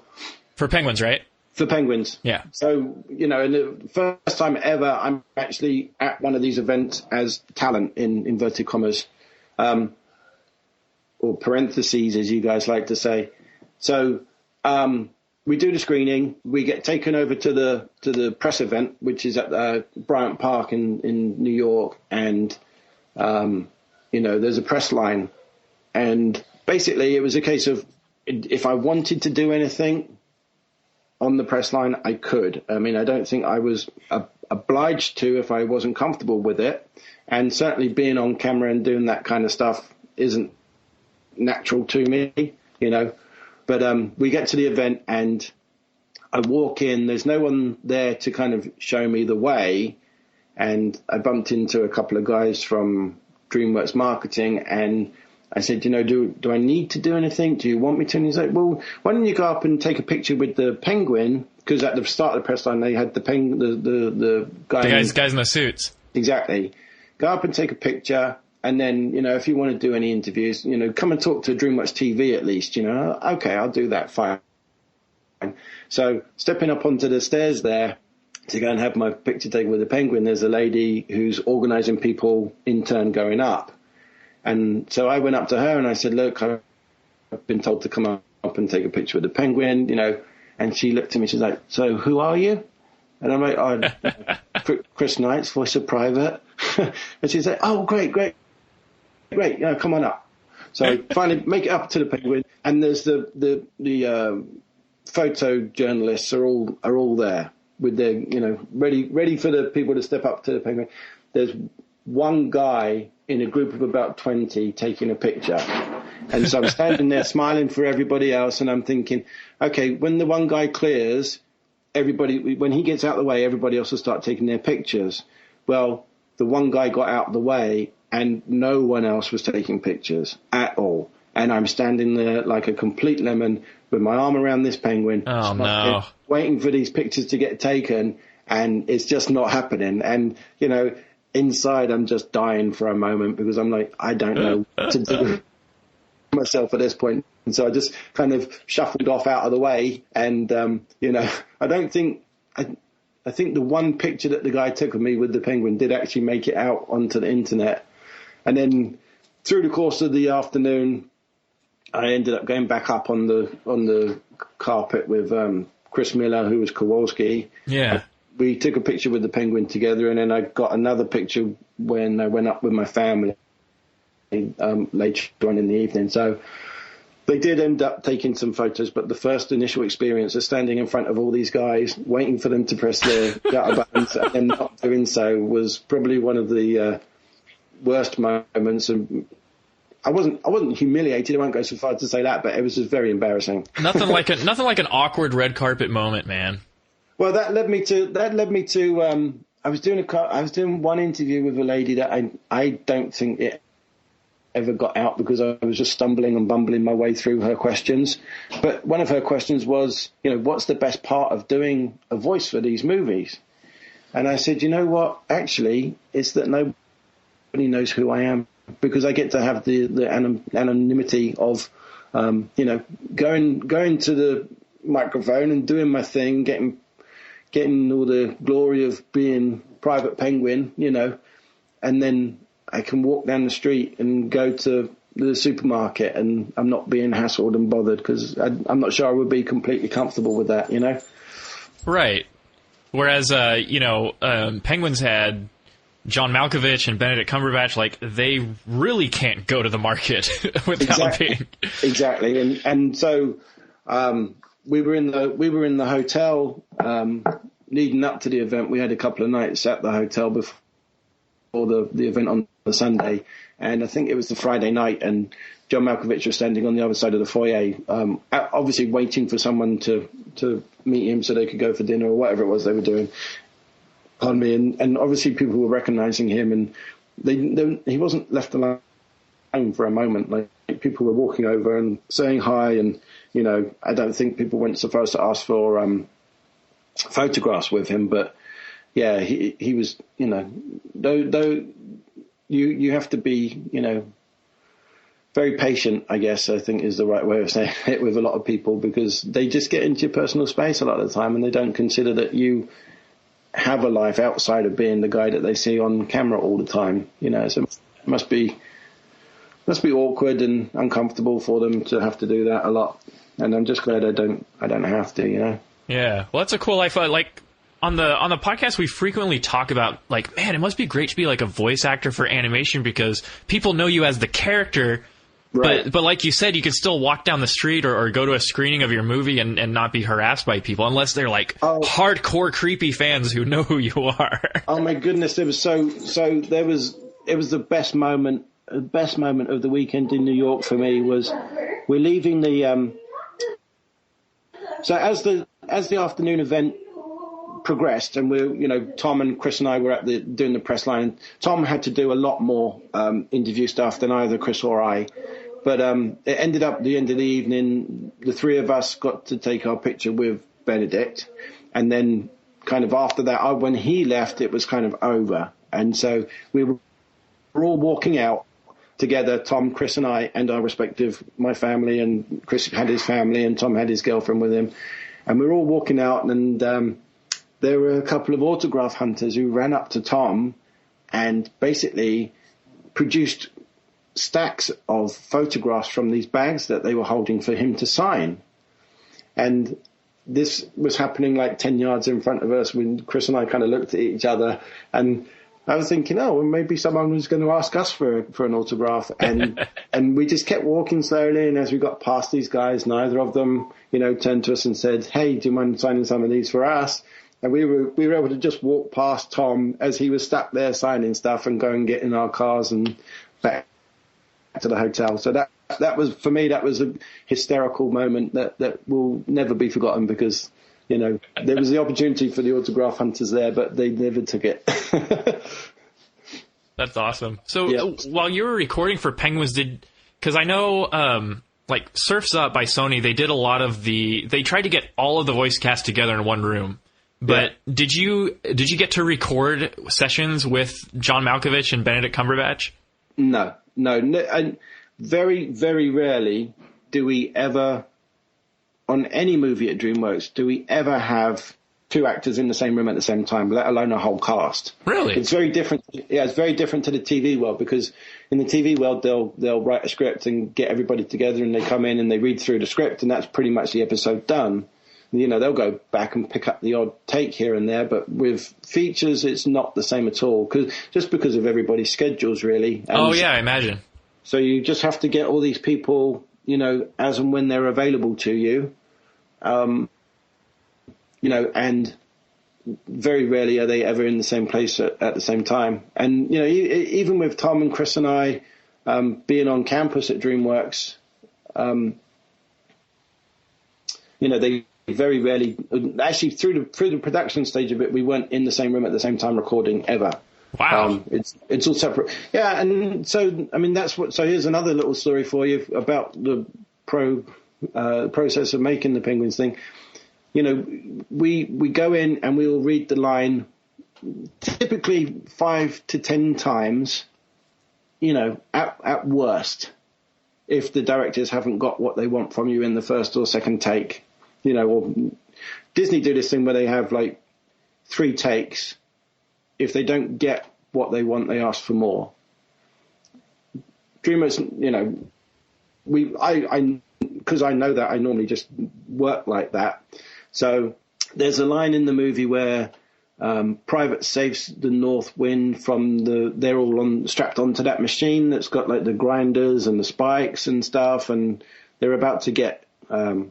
Speaker 2: for Penguins, right?
Speaker 3: For Penguins.
Speaker 2: Yeah.
Speaker 3: So, in the first time ever, I'm actually at one of these events as talent, in inverted commas, or parentheses, as you guys like to say. So we do the screening. We get taken over to the press event, which is at Bryant Park in New York. And, there's a press line. And basically it was a case of if I wanted to do anything on the press line, I could. I mean, I don't think I was obliged to if I wasn't comfortable with it. And certainly being on camera and doing that kind of stuff isn't natural to me, But we get to the event and I walk in. There's no one there to kind of show me the way. And I bumped into a couple of guys from DreamWorks Marketing, and I said, do I need to do anything? Do you want me to? And he's like, well, why don't you go up and take a picture with the penguin? Because at the start of the press line, they had the guys
Speaker 2: in the suits.
Speaker 3: Exactly. Go up and take a picture. And then, if you want to do any interviews, come and talk to DreamWorks TV at least, Okay, I'll do that. Fine. So stepping up onto the stairs there to go and have my picture taken with the penguin, there's a lady who's organizing people in turn going up. And so I went up to her and I said, look, I've been told to come up and take a picture with the penguin, and she looked at me, she's like, so who are you? And I'm like, Chris Knight's voice of Private. And she's like, oh, great, come on up. So finally make it up to the penguin, and there's the photo journalists are all there with their, ready for the people to step up to the penguin. There's one guy in a group of about 20 taking a picture. And so I'm standing there smiling for everybody else, and I'm thinking, okay, when the one guy clears, when he gets out of the way, everybody else will start taking their pictures. Well, the one guy got out of the way and no one else was taking pictures at all. And I'm standing there like a complete lemon with my arm around this penguin, waiting for these pictures to get taken, and it's just not happening. And, inside I'm just dying for a moment because I'm like, I don't know what to do myself at this point. And so I just kind of shuffled off out of the way. And, I think the one picture that the guy took of me with the penguin did actually make it out onto the internet. And then through the course of the afternoon, I ended up going back up on the carpet with Chris Miller, who was Kowalski.
Speaker 2: Yeah.
Speaker 3: We took a picture with the penguin together, and then I got another picture when I went up with my family later on in the evening. So, They did end up taking some photos, but the first initial experience of standing in front of all these guys, waiting for them to press their shutter buttons and then not doing so, was probably one of the worst moments. And I wasn't humiliated. I won't go so far to say that, but it was just very embarrassing.
Speaker 2: Nothing like an awkward red carpet moment, man.
Speaker 3: Well, that led me to. I was doing one interview with a lady that I don't think it ever got out because I was just stumbling and bumbling my way through her questions. But one of her questions was, what's the best part of doing a voice for these movies? And I said, you know what? Actually, it's that nobody knows who I am, because I get to have the anonymity of, going to the microphone and doing my thing, getting all the glory of being Private Penguin, and then I can walk down the street and go to the supermarket and I'm not being hassled and bothered, because I'm not sure I would be completely comfortable with that, Right.
Speaker 2: Whereas, Penguins had John Malkovich and Benedict Cumberbatch, like, they really can't go to the market without being...
Speaker 3: Exactly. And so we were in the hotel leading up to the event. We had a couple of nights at the hotel before the event on the Sunday, and I think it was the Friday night, and John Malkovich was standing on the other side of the foyer, obviously waiting for someone to meet him so they could go for dinner or whatever it was they were doing. Pardon me, and obviously people were recognizing him, and he wasn't left alone for a moment. Like, people were walking over and saying hi, and I don't think people went so far as to ask for photographs with him, but yeah, he was, though you have to be, very patient, I guess, I think is the right way of saying it, with a lot of people, because they just get into your personal space a lot of the time and they don't consider that you have a life outside of being the guy that they see on camera all the time, so it must be awkward and uncomfortable for them to have to do that a lot. And I'm just glad I don't have to,
Speaker 2: Yeah. Well, that's a cool life. Like, on the podcast, we frequently talk about, like, man, it must be great to be like a voice actor for animation, because people know you as the character, right. But like you said, you can still walk down the street or go to a screening of your movie and not be harassed by people, unless they're like hardcore creepy fans who know who you are.
Speaker 3: Oh my goodness, it was it was the best moment of the weekend in New York for me. Was we're leaving the so as the afternoon event progressed, and Tom and Chris and I were doing the press line. Tom had to do a lot more interview stuff than either Chris or I, but it ended up, the end of the evening, the three of us got to take our picture with Benedict, and then kind of after that, when he left, it was kind of over, and so we were all walking out together, Tom, Chris and I, and our respective, my family, and Chris had his family, and Tom had his girlfriend with him, and we were all walking out, and there were a couple of autograph hunters who ran up to Tom and basically produced stacks of photographs from these bags that they were holding for him to sign. And this was happening like 10 yards in front of us, when Chris and I kind of looked at each other, and I was thinking, well, maybe someone was going to ask us for an autograph. And and we just kept walking slowly, and as we got past these guys, neither of them, turned to us and said, hey, do you mind signing some of these for us? And we were able to just walk past Tom as he was stuck there signing stuff, and go and get in our cars and back to the hotel. So that was, for me, that was a hysterical moment that will never be forgotten, because, there was the opportunity for the autograph hunters there, but they never took it.
Speaker 2: That's awesome. So while you were recording for Penguins, because I know, like Surf's Up by Sony, they did a lot of they tried to get all of the voice cast together in one room. But did you get to record sessions with John Malkovich and Benedict Cumberbatch?
Speaker 3: No. And very, very rarely do we ever, on any movie at DreamWorks, do we ever have two actors in the same room at the same time, let alone a whole cast.
Speaker 2: Really?
Speaker 3: It's very different. Yeah, it's very different to the TV world, because in the TV world, they'll write a script and get everybody together, and they come in and they read through the script, and that's pretty much the episode done. They'll go back and pick up the odd take here and there, but with features, it's not the same at all, just because of everybody's schedules, really. And
Speaker 2: I imagine.
Speaker 3: So you just have to get all these people as and when they're available to you. And very rarely are they ever in the same place at the same time. And, even with Tom and Chris and I being on campus at DreamWorks, they very rarely, actually through the production stage of it, we weren't in the same room at the same time recording ever.
Speaker 2: Wow.
Speaker 3: It's all separate. Yeah. And so, so here's another little story for you about the process of making the Penguins thing. We go in and we will read the line typically 5 to 10 times, at worst, if the directors haven't got what they want from you in the first or second take. Or Disney do this thing where they have like 3 takes. If they don't get what they want, they ask for more. DreamWorks, because I know that I normally just work like that. So there's a line in the movie where Private saves the North Wind from they're all strapped onto that machine that's got like the grinders and the spikes and stuff, and they're about to get done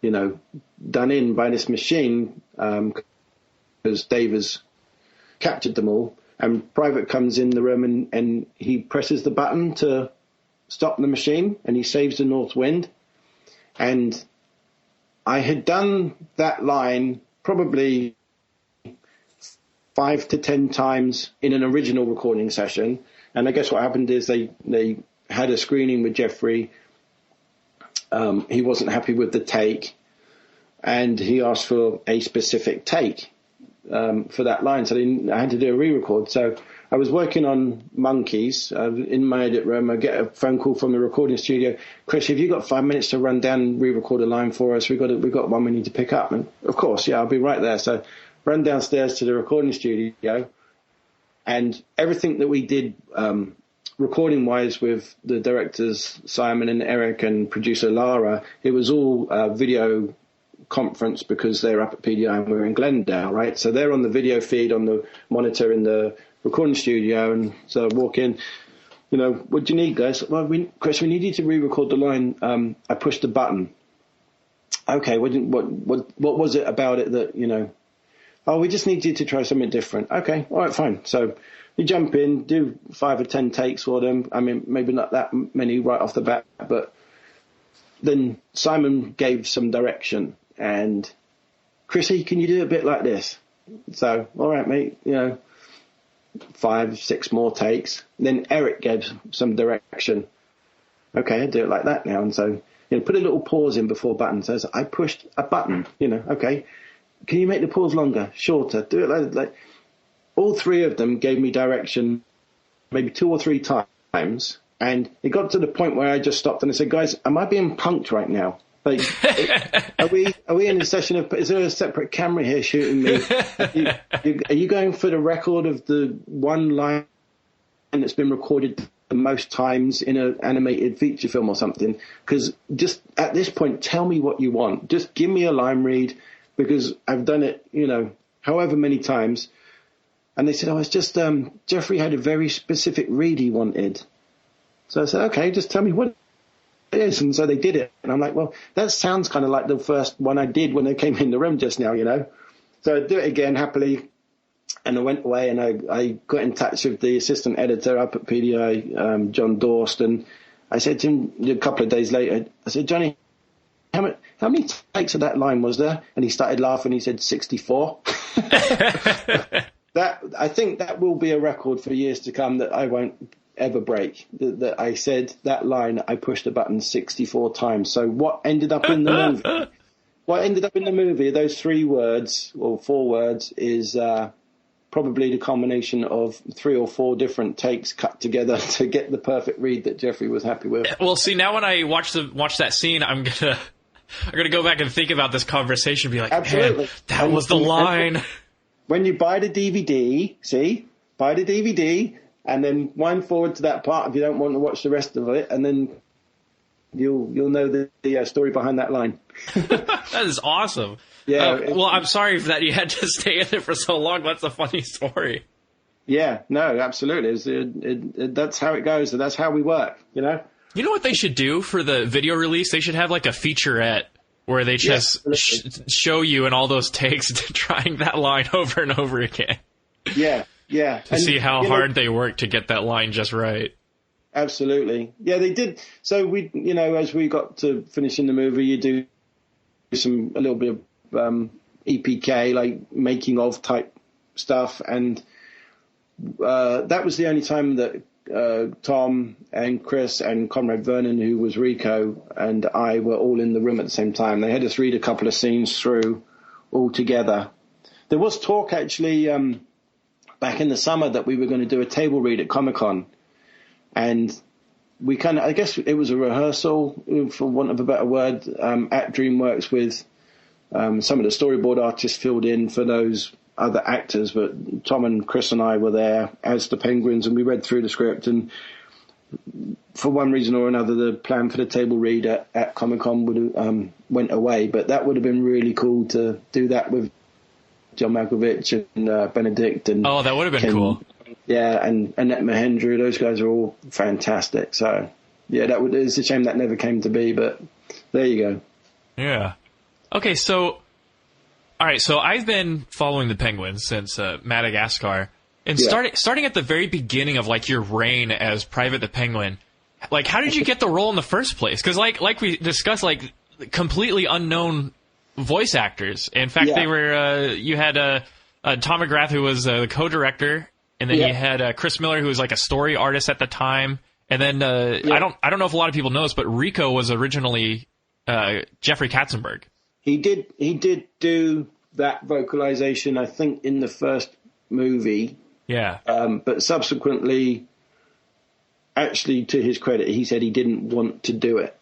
Speaker 3: in by this machine because Dave has captured them all, and Private comes in the room and he presses the button to stop the machine and he saves the North Wind. And I had done that line probably 5 to 10 times in an original recording session. And I guess what happened is they had a screening with Jeffrey. He wasn't happy with the take, and he asked for a specific take for that line. So I had to do a re-record. So I was working on Monkeys in my edit room. I get a phone call from the recording studio. Chris, have you got 5 minutes to run down and re-record a line for us? We've got one we need to pick up. And of course, yeah, I'll be right there. So run downstairs to the recording studio, and everything that we did recording wise with the directors Simon and Eric and producer Lara, it was all video conference because they're up at PDI and we're in Glendale, right? So they're on the video feed on the monitor in the recording studio, and so I walk in, what do you need, guys? Well, Chris, we need you to re-record the line. I pushed the button. Okay, what was it about it that, Oh, we just need you to try something different. Okay, all right, fine. So you jump in, do 5 or 10 takes for them. I mean, maybe not that many right off the bat, but then Simon gave some direction. And, Chrissy, can you do a bit like this? So, all right, mate, 5, 6 more takes. Then Eric gave some direction. Okay, I'll do it like that now. And so, put a little pause in before button. So I pushed a button, okay. Can you make the pause longer, shorter? Do it like all 3 of them gave me direction maybe 2 or 3 times. And it got to the point where I just stopped and I said, guys, am I being punked right now? Like, are we in a session of, is there a separate camera here shooting me? Are you going for the record of the one line that's been recorded the most times in an animated feature film or something? Because just at this point, tell me what you want. Just give me a line read, because I've done it, however many times. And they said, it's just Jeffrey had a very specific read he wanted. So I said, okay, just tell me what it is. And so they did it. And I'm like, well, that sounds kind of like the first one I did when they came in the room just now, So I do it again happily. And I went away and I got in touch with the assistant editor up at PDI, John Dorst. And I said to him a couple of days later, I said, Johnny, how many takes of that line was there? And he started laughing. He said 64. I think that will be a record for years to come that I won't ever break. That I said that line, I pushed the button 64 times. So what ended up in the movie? What ended up in the movie, those 3 words or 4 words, is probably the combination of 3 or 4 different takes cut together to get the perfect read that Jeffrey was happy with.
Speaker 2: Well, see, now when I watch that scene, I'm gonna go back and think about this conversation and be like,
Speaker 3: absolutely,
Speaker 2: man, that was the line.
Speaker 3: When you buy the DVD, buy the DVD and then wind forward to that part if you don't want to watch the rest of it, and then you'll know the story behind that line.
Speaker 2: That is awesome.
Speaker 3: Yeah.
Speaker 2: Well, I'm sorry that you had to stay in it for so long. That's a funny story.
Speaker 3: Yeah, no, absolutely. That's how it goes, and that's how we work,
Speaker 2: You know what they should do for the video release? They should have like a featurette where they just show you in all those takes trying that line over and over again.
Speaker 3: Yeah.
Speaker 2: To see how hard they work to get that line just right.
Speaker 3: Absolutely. Yeah, they did. So we, as we got to finishing the movie, you do a little bit of EPK, like making of type stuff. And that was the only time that Tom and Chris and Conrad Vernon, who was Rico, and I were all in the room at the same time. They had us read a couple of scenes through all together. There was talk actually back in the summer that we were going to do a table read at Comic-Con. And we I guess it was a rehearsal, for want of a better word, at DreamWorks with some of the storyboard artists filled in for those other actors. But Tom and Chris and I were there as the Penguins, and we read through the script. And for one reason or another, the plan for the table read at Comic-Con went away. But that would have been really cool to do that with John Malkovich and Benedict. And
Speaker 2: oh, that would have been cool.
Speaker 3: Yeah, and Annette Mahendra, those guys are all fantastic. So, yeah, it's a shame that never came to be, but there you go.
Speaker 2: Yeah. Okay, so, all right, so I've been following the Penguins since Madagascar, and starting at the very beginning of, like, your reign as Private the Penguin, like, how did you get the role in the first place? Because, like we discussed, like, completely unknown voice actors. In fact, they were, you had Tom McGrath, who was the co-director. And then you had Chris Miller, who was like a story artist at the time. And then I don't know if a lot of people know this, but Rico was originally Jeffrey Katzenberg.
Speaker 3: He did do that vocalization, I think, in the first movie.
Speaker 2: Yeah.
Speaker 3: But subsequently, actually, to his credit, he said he didn't want to do it.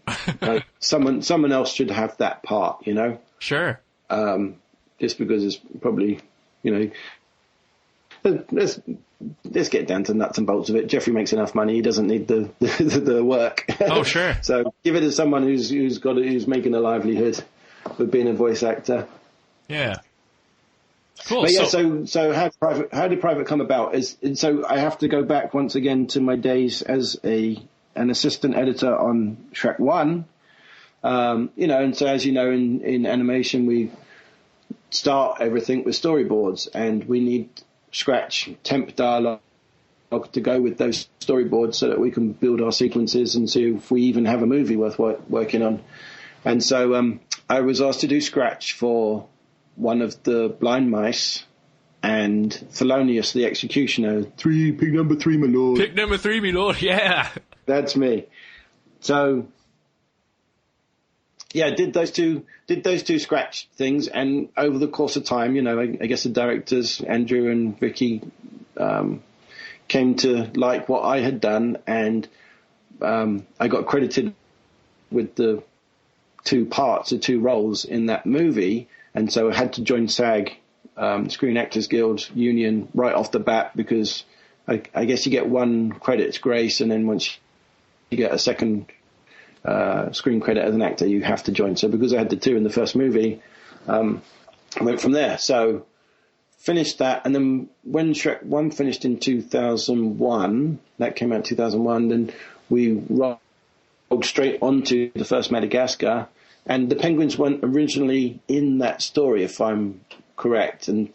Speaker 3: Someone else should have that part,
Speaker 2: Sure.
Speaker 3: Just because it's probably, Let's get down to nuts and bolts of it. Jeffrey makes enough money; he doesn't need the work.
Speaker 2: Oh, sure.
Speaker 3: So give it to someone who's making a livelihood with being a voice actor.
Speaker 2: Yeah. Cool.
Speaker 3: But yeah, so how did Private come about? So I have to go back once again to my days as an assistant editor on Shrek 1. And so as you know, in animation we start everything with storyboards, and we need scratch temp dialogue to go with those storyboards so that we can build our sequences and see if we even have a movie worth working on. And so I was asked to do scratch for one of the blind mice and Thelonious the Executioner. Pick number 3, my lord.
Speaker 2: Pick number 3, my lord, yeah.
Speaker 3: That's me. So yeah, did those two scratch things, and over the course of time, I guess the directors, Andrew and Vicky, came to like what I had done, and I got credited with the 2 parts, the 2 roles in that movie, and so I had to join SAG, Screen Actors Guild Union, right off the bat, because I guess you get 1 credit's grace, and then once you get a second screen credit as an actor, you have to join. So because I had the 2 in the first movie, I went from there. So finished that, and then when Shrek 1 finished in 2001, that came out in 2001, then we rolled straight onto the first Madagascar, and the Penguins weren't originally in that story, if I'm correct. And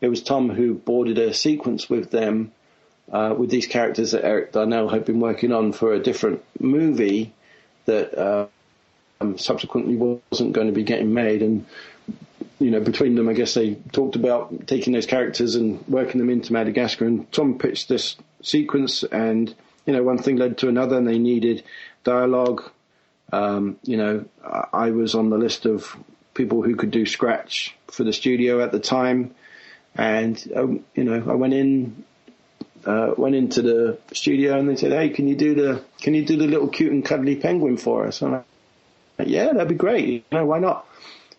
Speaker 3: it was Tom who boarded a sequence with them, with these characters that Eric Darnell had been working on for a different movie that subsequently wasn't going to be getting made. And, between them, I guess they talked about taking those characters and working them into Madagascar. And Tom pitched this sequence, and, one thing led to another, and they needed dialogue. I was on the list of people who could do scratch for the studio at the time. And, I went into the studio, and they said, "Hey, can you do the little cute and cuddly penguin for us?" And I'm like, "Yeah, that'd be great. Why not?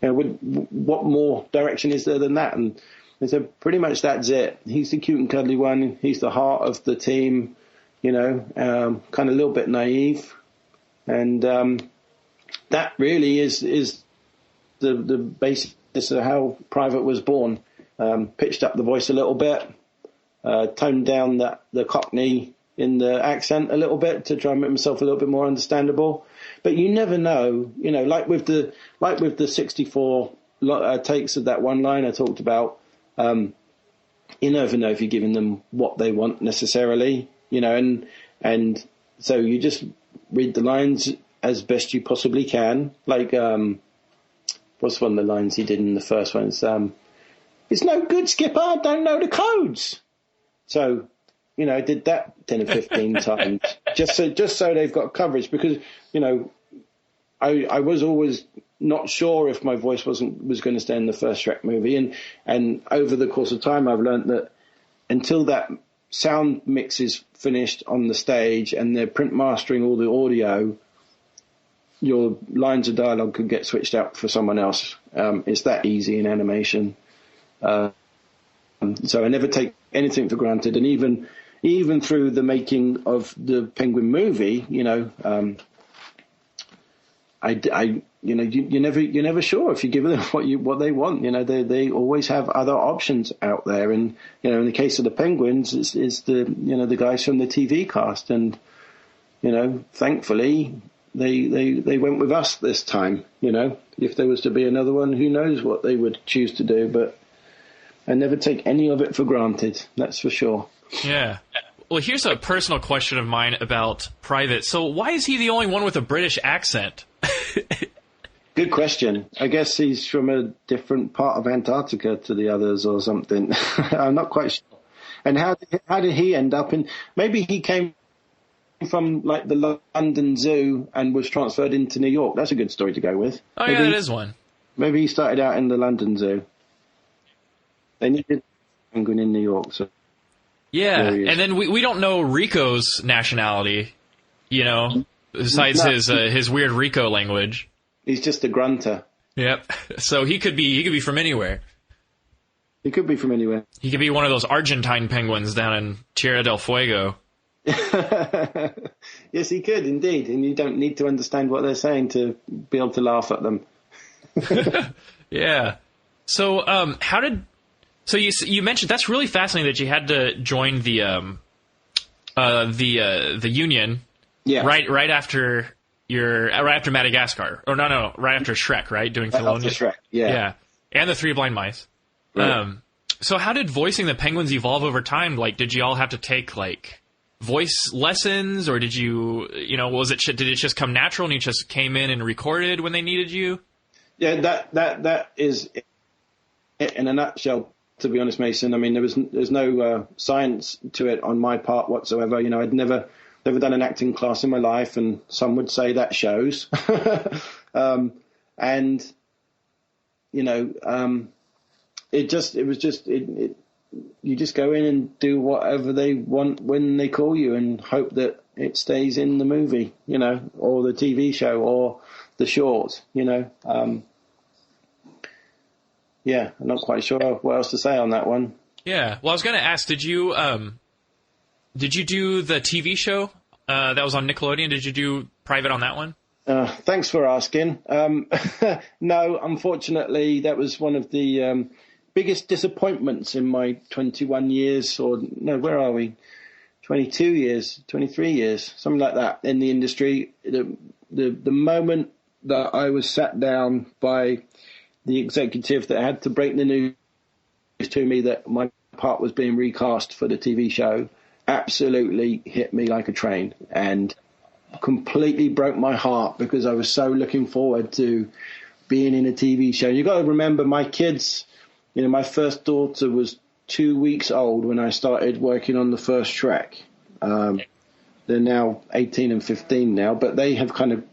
Speaker 3: What more direction is there than that?" And they said, "Pretty much that's it. He's the cute and cuddly one. He's the heart of the team. Kind of a little bit naive, and that really is the basis of how Private was born. Pitched up the voice a little bit." Toned down the Cockney, in the accent a little bit to try and make myself a little bit more understandable. But you never know, like with the 64 takes of that one line I talked about. You never know if you're giving them what they want necessarily, and so you just read the lines as best you possibly can. Like, what's one of the lines he did in the first one? It's no good, Skipper, I don't know the codes. So, I did that 10 or 15 times just so they've got coverage, because, I was always not sure if my voice was going to stay in the first Shrek movie. And over the course of time, I've learned that until that sound mix is finished on the stage and they're print mastering all the audio, your lines of dialogue could get switched out for someone else. It's that easy in animation. So I never take anything for granted. And even through the making of the Penguin movie, you're never sure if you give them what they want. They always have other options out there. And, in the case of the Penguins, it's the guys from the TV cast. And, thankfully they went with us this time. If there was to be another one, who knows what they would choose to do, but I never take any of it for granted. That's for sure.
Speaker 2: Yeah. Well, here's a personal question of mine about Private. So why is he the only one with a British accent?
Speaker 3: Good question. I guess he's from a different part of Antarctica to the others or something. I'm not quite sure. And how did he end up in... Maybe he came from like the London Zoo and was transferred into New York. That's a good story to go with.
Speaker 2: Oh, yeah, that is one.
Speaker 3: Maybe he started out in the London Zoo. They needed a penguin in New York, so...
Speaker 2: Yeah, and then we don't know Rico's nationality, besides his weird Rico language.
Speaker 3: He's just a grunter.
Speaker 2: Yep. So he could be from anywhere.
Speaker 3: He could be from anywhere.
Speaker 2: He could be one of those Argentine penguins down in Tierra del Fuego.
Speaker 3: Yes, he could indeed, and you don't need to understand what they're saying to be able to laugh at them.
Speaker 2: Yeah. So So you mentioned that's really fascinating that you had to join the union,
Speaker 3: yeah,
Speaker 2: right after Madagascar, or no, right after Shrek, right, doing Filoni.
Speaker 3: After Shrek, yeah,
Speaker 2: and the Three Blind Mice.
Speaker 3: Right.
Speaker 2: So how did voicing the penguins evolve over time? Like, did you all have to take like voice lessons, or did you did it just come natural and you just came in and recorded when they needed you?
Speaker 3: Yeah, that is it in a nutshell. To be honest, Mason, I mean, there's no science to it on my part whatsoever. I'd never done an acting class in my life, and some would say that shows. You just go in and do whatever they want when they call you, and hope that it stays in the movie, or the TV show or the short, Yeah, I'm not quite sure what else to say on that one.
Speaker 2: Yeah, well, I was going to ask, did you do the TV show that was on Nickelodeon? Did you do Private on that one?
Speaker 3: Thanks for asking. No, unfortunately, that was one of the biggest disappointments in my 21 years, or no, where are we? 22 years, 23 years, something like that in the industry. The moment that I was sat down by the executive that had to break the news to me that my part was being recast for the TV show absolutely hit me like a train and completely broke my heart, because I was so looking forward to being in a TV show. You got to remember, my kids, my first daughter was 2 weeks old when I started working on the first Shrek. They're now 18 and 15 now, but they have kind of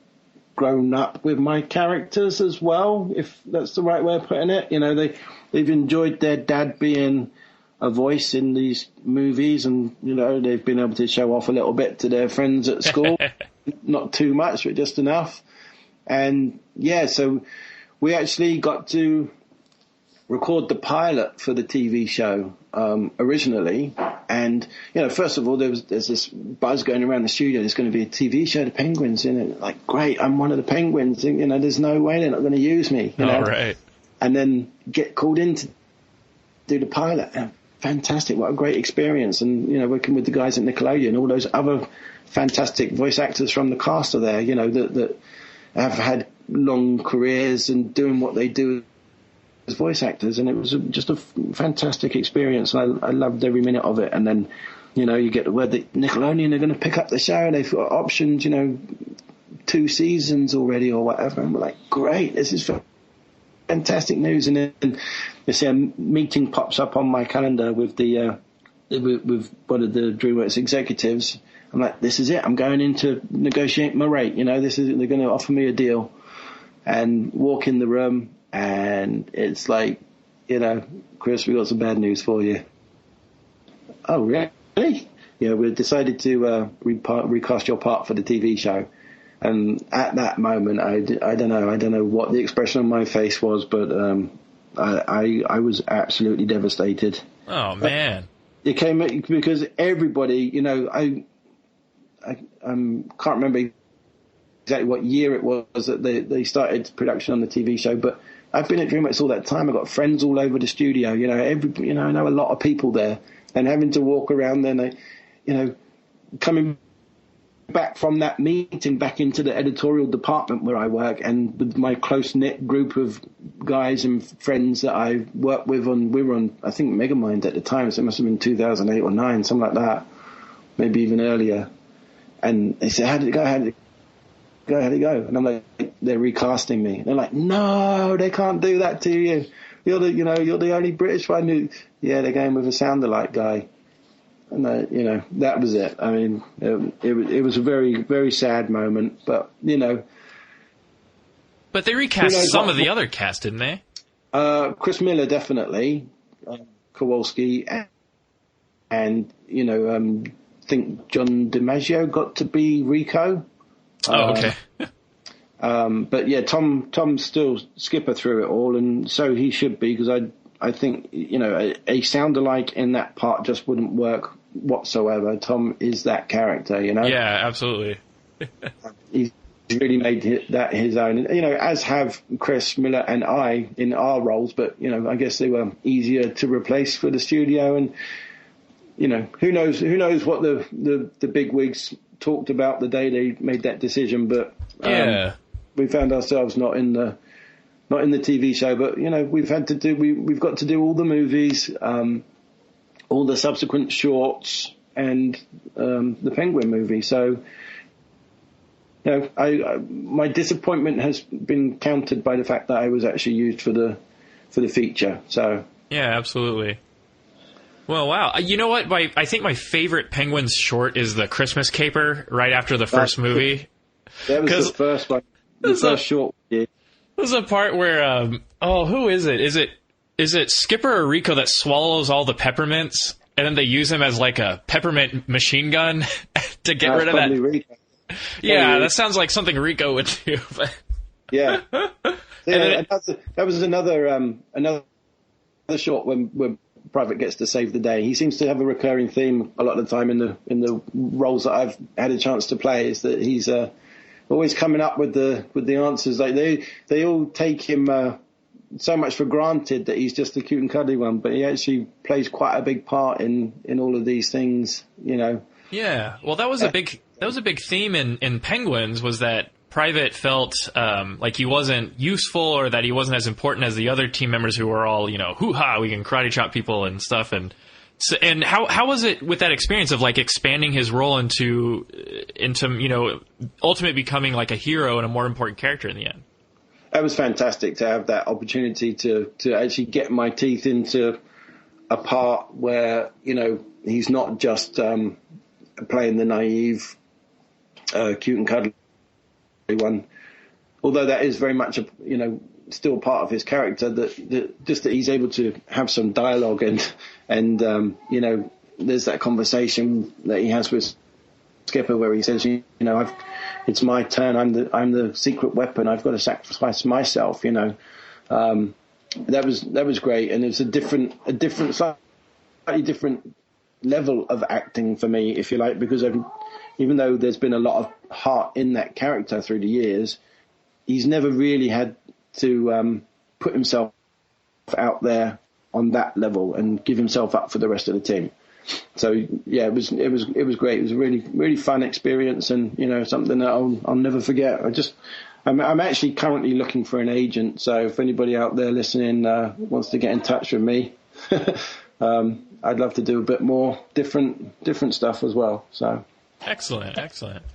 Speaker 3: grown up with my characters as well, if that's the right way of putting it. They've enjoyed their dad being a voice in these movies, and they've been able to show off a little bit to their friends at school. Not too much, but just enough. And yeah, so we actually got to record the pilot for the TV show originally. And, first of all, there's this buzz going around the studio. There's going to be a TV show, The Penguins, like, great, I'm one of the Penguins. There's no way they're not going to use me.
Speaker 2: All right.
Speaker 3: And then get called in to do the pilot. And fantastic. What a great experience. And, working with the guys at Nickelodeon, all those other fantastic voice actors from the cast are there, that have had long careers and doing what they do as voice actors. And it was just a fantastic experience. I loved every minute of it. And then, you get the word that Nickelodeon are going to pick up the show. They've got options, 2 seasons already or whatever. And we're like, great, this is fantastic news. And then you see a meeting pops up on my calendar with with one of the DreamWorks executives. I'm like, this is it. I'm going in to negotiate my rate. They're going to offer me a deal. And walk in the room, and it's like, Chris, we got some bad news for you. Oh, really? Yeah, we decided to recast your part for the TV show. And at that moment, I don't know what the expression on my face was, but I was absolutely devastated.
Speaker 2: Oh man!
Speaker 3: It came because everybody, I can't remember exactly what year it was that they started production on the TV show, but I've been at DreamWorks all that time. I've got friends all over the studio. I know a lot of people there, and having to walk around there, coming back from that meeting back into the editorial department where I work, and with my close-knit group of guys and friends that I worked with we were on, I think, Megamind at the time, so it must have been 2008 or 9, something like that, maybe even earlier. And they said, how did it go? And I'm like, they're recasting me. And they're like, no, they can't do that to you. You're the only British one who, yeah, they're going with a sound-alike guy. And that was it. I mean, it was a very, very sad moment, but
Speaker 2: But they recast some of the other cast, didn't they?
Speaker 3: Chris Miller, definitely. Kowalski, and I think John DiMaggio got to be Rico.
Speaker 2: Oh, okay.
Speaker 3: But yeah, Tom's still skipper through it all, and so he should be, because I think a sound-alike in that part just wouldn't work whatsoever. Tom is that character,
Speaker 2: Yeah, absolutely.
Speaker 3: He's really made that his own, and, as have Chris Miller and I in our roles. But I guess they were easier to replace for the studio, and who knows what the big wigs talked about the day they made that decision. But we found ourselves not in the TV show, but we've got to do all the movies, all the subsequent shorts, and the Penguin movie. So my disappointment has been countered by the fact that I was actually used for the feature. So
Speaker 2: yeah, absolutely. Well, wow. You know what? I think my favorite Penguins short is the Christmas Caper right after the first movie.
Speaker 3: That was the first one. The first short. Yeah.
Speaker 2: There's a part where, who is it? Is it Skipper or Rico that swallows all the peppermints, and then they use him as like a peppermint machine gun to get rid of that?
Speaker 3: Rico.
Speaker 2: Yeah, that sounds like something Rico would do.
Speaker 3: Yeah. That was another short when Private gets to save the day. He seems to have a recurring theme a lot of the time in the roles that I've had a chance to play, is that he's always coming up with the answers. Like they all take him so much for granted that he's just the cute and cuddly one, but he actually plays quite a big part in all of these things.
Speaker 2: Yeah. Well, that was a big theme in Penguins, was that Private felt like he wasn't useful, or that he wasn't as important as the other team members who were all, hoo-ha, we can karate chop people and stuff. And so, and how was it with that experience of like expanding his role into ultimately becoming like a hero and a more important character in the end?
Speaker 3: It was fantastic to have that opportunity to actually get my teeth into a part where, he's not just playing the naive, cute and cuddly one, although that is very much still part of his character, that he's able to have some dialogue and there's that conversation that he has with Skipper where he says, it's my turn, I'm the secret weapon, I've got to sacrifice myself. That was great, and it's a slightly different level of acting for me, if you like, because even though there's been a lot of heart in that character through the years, he's never really had to put himself out there on that level and give himself up for the rest of the team. So yeah, it was great. It was a really fun experience, and something that I'll never forget. I'm actually currently looking for an agent. So if anybody out there listening wants to get in touch with me, I'd love to do a bit more different stuff as well. So.
Speaker 2: Excellent.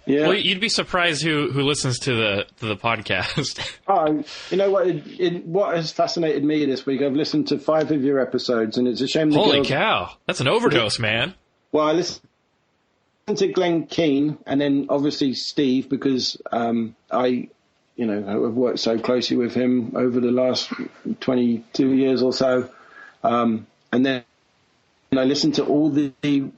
Speaker 3: Yeah.
Speaker 2: Well, you'd be surprised who listens to the podcast.
Speaker 3: Oh, you know what? What has fascinated me this week? I've listened to 5 of your episodes, and it's a shame.
Speaker 2: Holy cow! That's an overdose, man.
Speaker 3: Well, I listened to Glenn Keane, and then obviously Steve, because I've worked so closely with him over the last 22 years or so, and then. And I listened to all the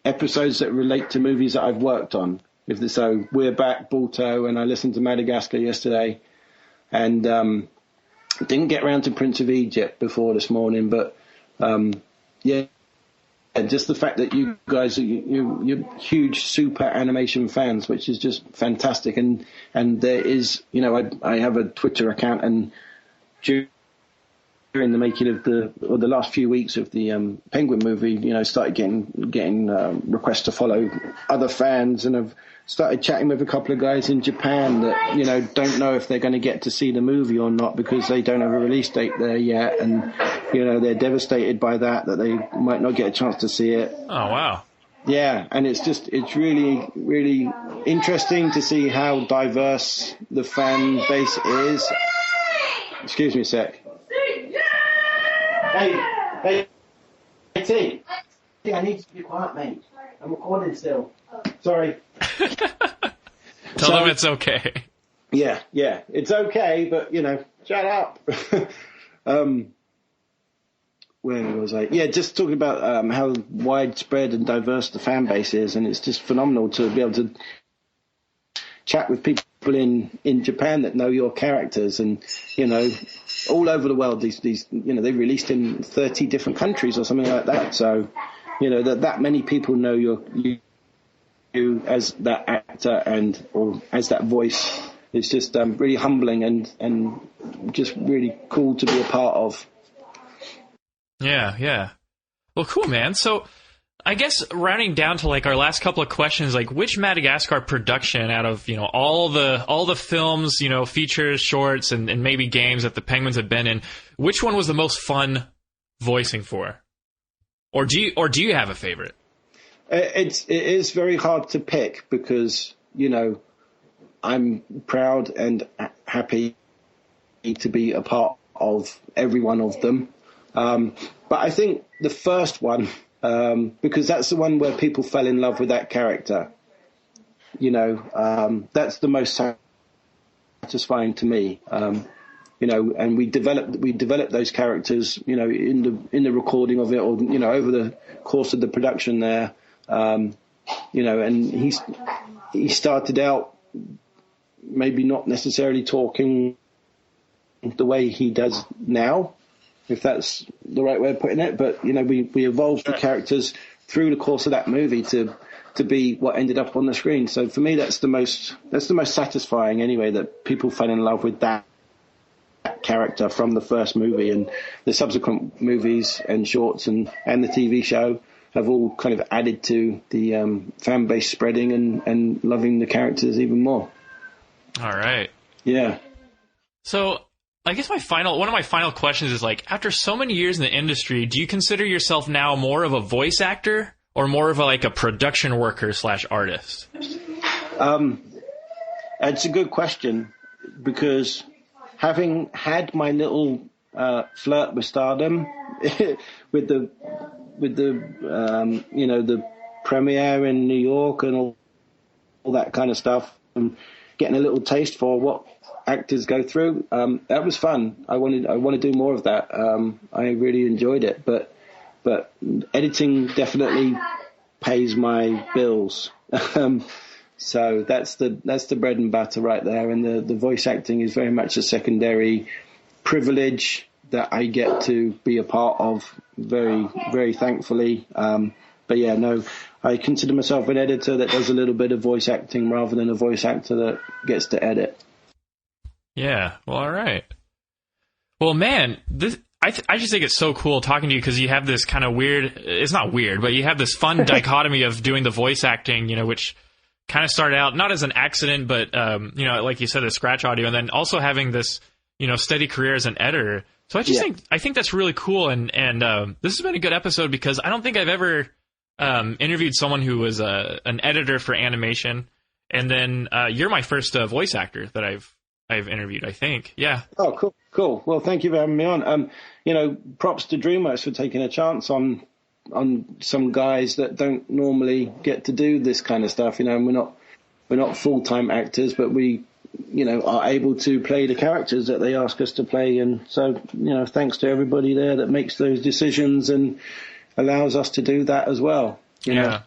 Speaker 3: episodes that relate to movies that I've worked on. So We're Back, Balto, and I listened to Madagascar yesterday. And didn't get around to Prince of Egypt before this morning. But, yeah, just the fact that you guys, you're huge super animation fans, which is just fantastic. And there is, I have a Twitter account, and during the making of the last few weeks of the Penguin movie, started getting requests to follow other fans, and I've started chatting with a couple of guys in Japan that don't know if they're going to get to see the movie or not because they don't have a release date there yet, and they're devastated by that they might not get a chance to see it.
Speaker 2: Oh wow!
Speaker 3: Yeah, and it's really, really interesting to see how diverse the fan base is. Excuse me a sec. Hey, T. I need to be quiet, mate. I'm recording still. Sorry.
Speaker 2: Tell them it's okay.
Speaker 3: Yeah, it's okay, but shut up. Where was I? Yeah, just talking about how widespread and diverse the fan base is, and it's just phenomenal to be able to chat with people in Japan that know your characters, and all over the world. These they released in 30 different countries or something like that. So that many people know you as that actor or as that voice. It's just really humbling and just really cool to be a part of.
Speaker 2: Yeah. Well, cool, man. So I guess rounding down to our last couple of questions, which Madagascar production out of all the films, features, shorts, and maybe games that the Penguins have been in, which one was the most fun voicing for? Or do you have a favorite?
Speaker 3: It is very hard to pick because I'm proud and happy to be a part of every one of them, but I think the first one. Because that's the one where people fell in love with that character. That's the most satisfying to me. And we developed those characters, in the recording of it, or over the course of the production there. And he started out maybe not necessarily talking the way he does now, if that's the right way of putting it. But, we evolved the characters through the course of that movie to be what ended up on the screen. So for me, that's the most satisfying anyway, that people fell in love with that character from the first movie, and the subsequent movies and shorts and the TV show have all kind of added to the fan base spreading and loving the characters even more.
Speaker 2: All right.
Speaker 3: Yeah.
Speaker 2: So I guess one of my final questions is after so many years in the industry, do you consider yourself now more of a voice actor or more of a production worker / artist?
Speaker 3: It's a good question, because having had my little flirt with stardom with the the premiere in New York and all that kind of stuff, and getting a little taste for what actors go through, that was fun. I want to do more of that. I really enjoyed it, but editing definitely pays my bills. So that's the bread and butter right there, and the voice acting is very much a secondary privilege that I get to be a part of, very, very thankfully. But yeah, no, I consider myself an editor that does a little bit of voice acting rather than a voice actor that gets to edit.
Speaker 2: Yeah, well, all right. Well, man, I just think it's so cool talking to you because you have this kind of weird, it's not weird, but you have this fun dichotomy of doing the voice acting, you know, which kind of started out not as an accident, but, you know, like you said, the scratch audio, and then also having this, you know, steady career as an editor. So I think that's really cool. And this has been a good episode because I don't think I've ever interviewed someone who was an editor for animation. And then you're my first voice actor that I've interviewed, I think. Yeah.
Speaker 3: Oh, cool. Well, thank you for having me on. You know, props to DreamWorks for taking a chance on some guys that don't normally get to do this kind of stuff. You know, and we're not full-time actors, but we, you know, are able to play the characters that they ask us to play. And so, you know, thanks to everybody there that makes those decisions and allows us to do that as well. You know?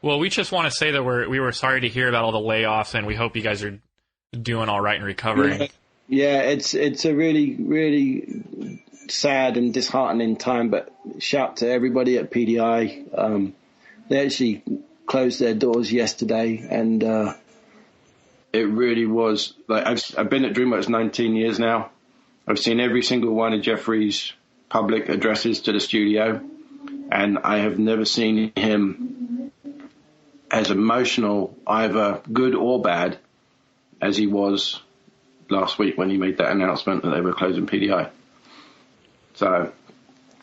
Speaker 2: Well, we just want to say that we were sorry to hear about all the layoffs, and we hope you guys are doing all right and recovering.
Speaker 3: Yeah, it's a really, really sad and disheartening time, but shout to everybody at PDI. They actually closed their doors yesterday, and it really was like I've been at DreamWorks 19 years now. I've seen every single one of Jeffrey's public addresses to the studio, and I have never seen him as emotional, either good or bad, as he was last week when he made that announcement that they were closing PDI. So,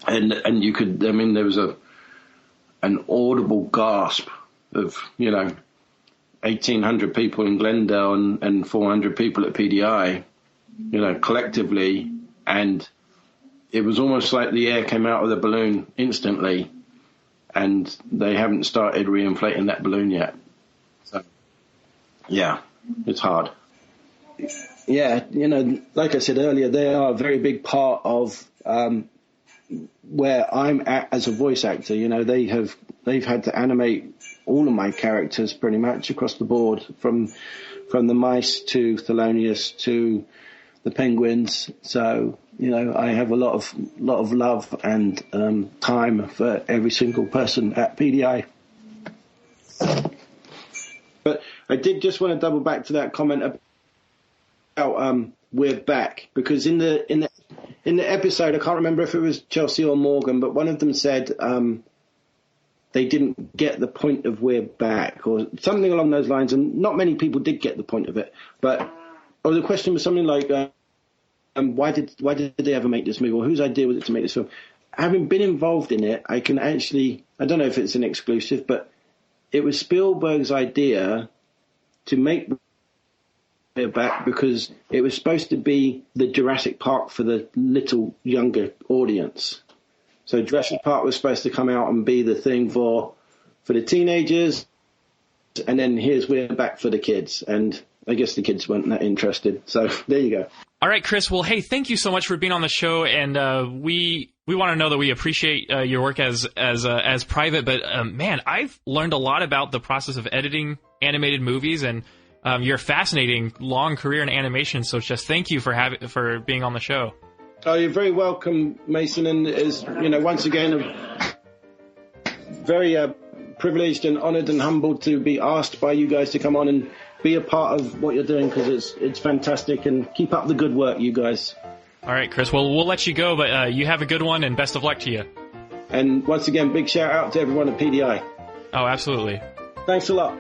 Speaker 3: and you could, I mean, there was an audible gasp of, you know, 1,800 people in Glendale and 400 people at PDI, you know, collectively, and it was almost like the air came out of the balloon instantly, and they haven't started reinflating that balloon yet. So, yeah, it's hard. Yeah, you know, like I said earlier, they are a very big part of where I'm at as a voice actor. You know, they've had to animate all of my characters pretty much across the board, from the mice to Thelonious to the penguins. So, you know, I have a lot of love and time for every single person at PDI. But I did just want to double back to that comment about we're back, because in the episode, I can't remember if it was Chelsea or Morgan, but one of them said they didn't get the point of we're back or something along those lines, and not many people did get the point of it. But the question was something like, why did they ever make this movie, or whose idea was it to make this film? Having been involved in it, I can actually, I don't know if it's an exclusive, but it was Spielberg's idea to make We're Back because it was supposed to be the Jurassic Park for the little younger audience. So Jurassic Park was supposed to come out and be the thing for the teenagers, and then here's We're Back for the kids. And I guess the kids weren't that interested. So there you go.
Speaker 2: All right, Chris. Well, hey, thank you so much for being on the show, and we want to know that we appreciate your work as private. But man, I've learned a lot about the process of editing animated movies, and your fascinating long career in animation. So just thank you for being on the show.
Speaker 3: Oh, you're very welcome, Mason. And is, you know, once again, very privileged and honoured and humbled to be asked by you guys to come on and be a part of what you're doing, because it's fantastic, and keep up the good work, you guys.
Speaker 2: All right, Chris. Well, we'll let you go, but you have a good one, and best of luck to you.
Speaker 3: And once again, big shout out to everyone at PDI.
Speaker 2: Oh, absolutely.
Speaker 3: Thanks a lot.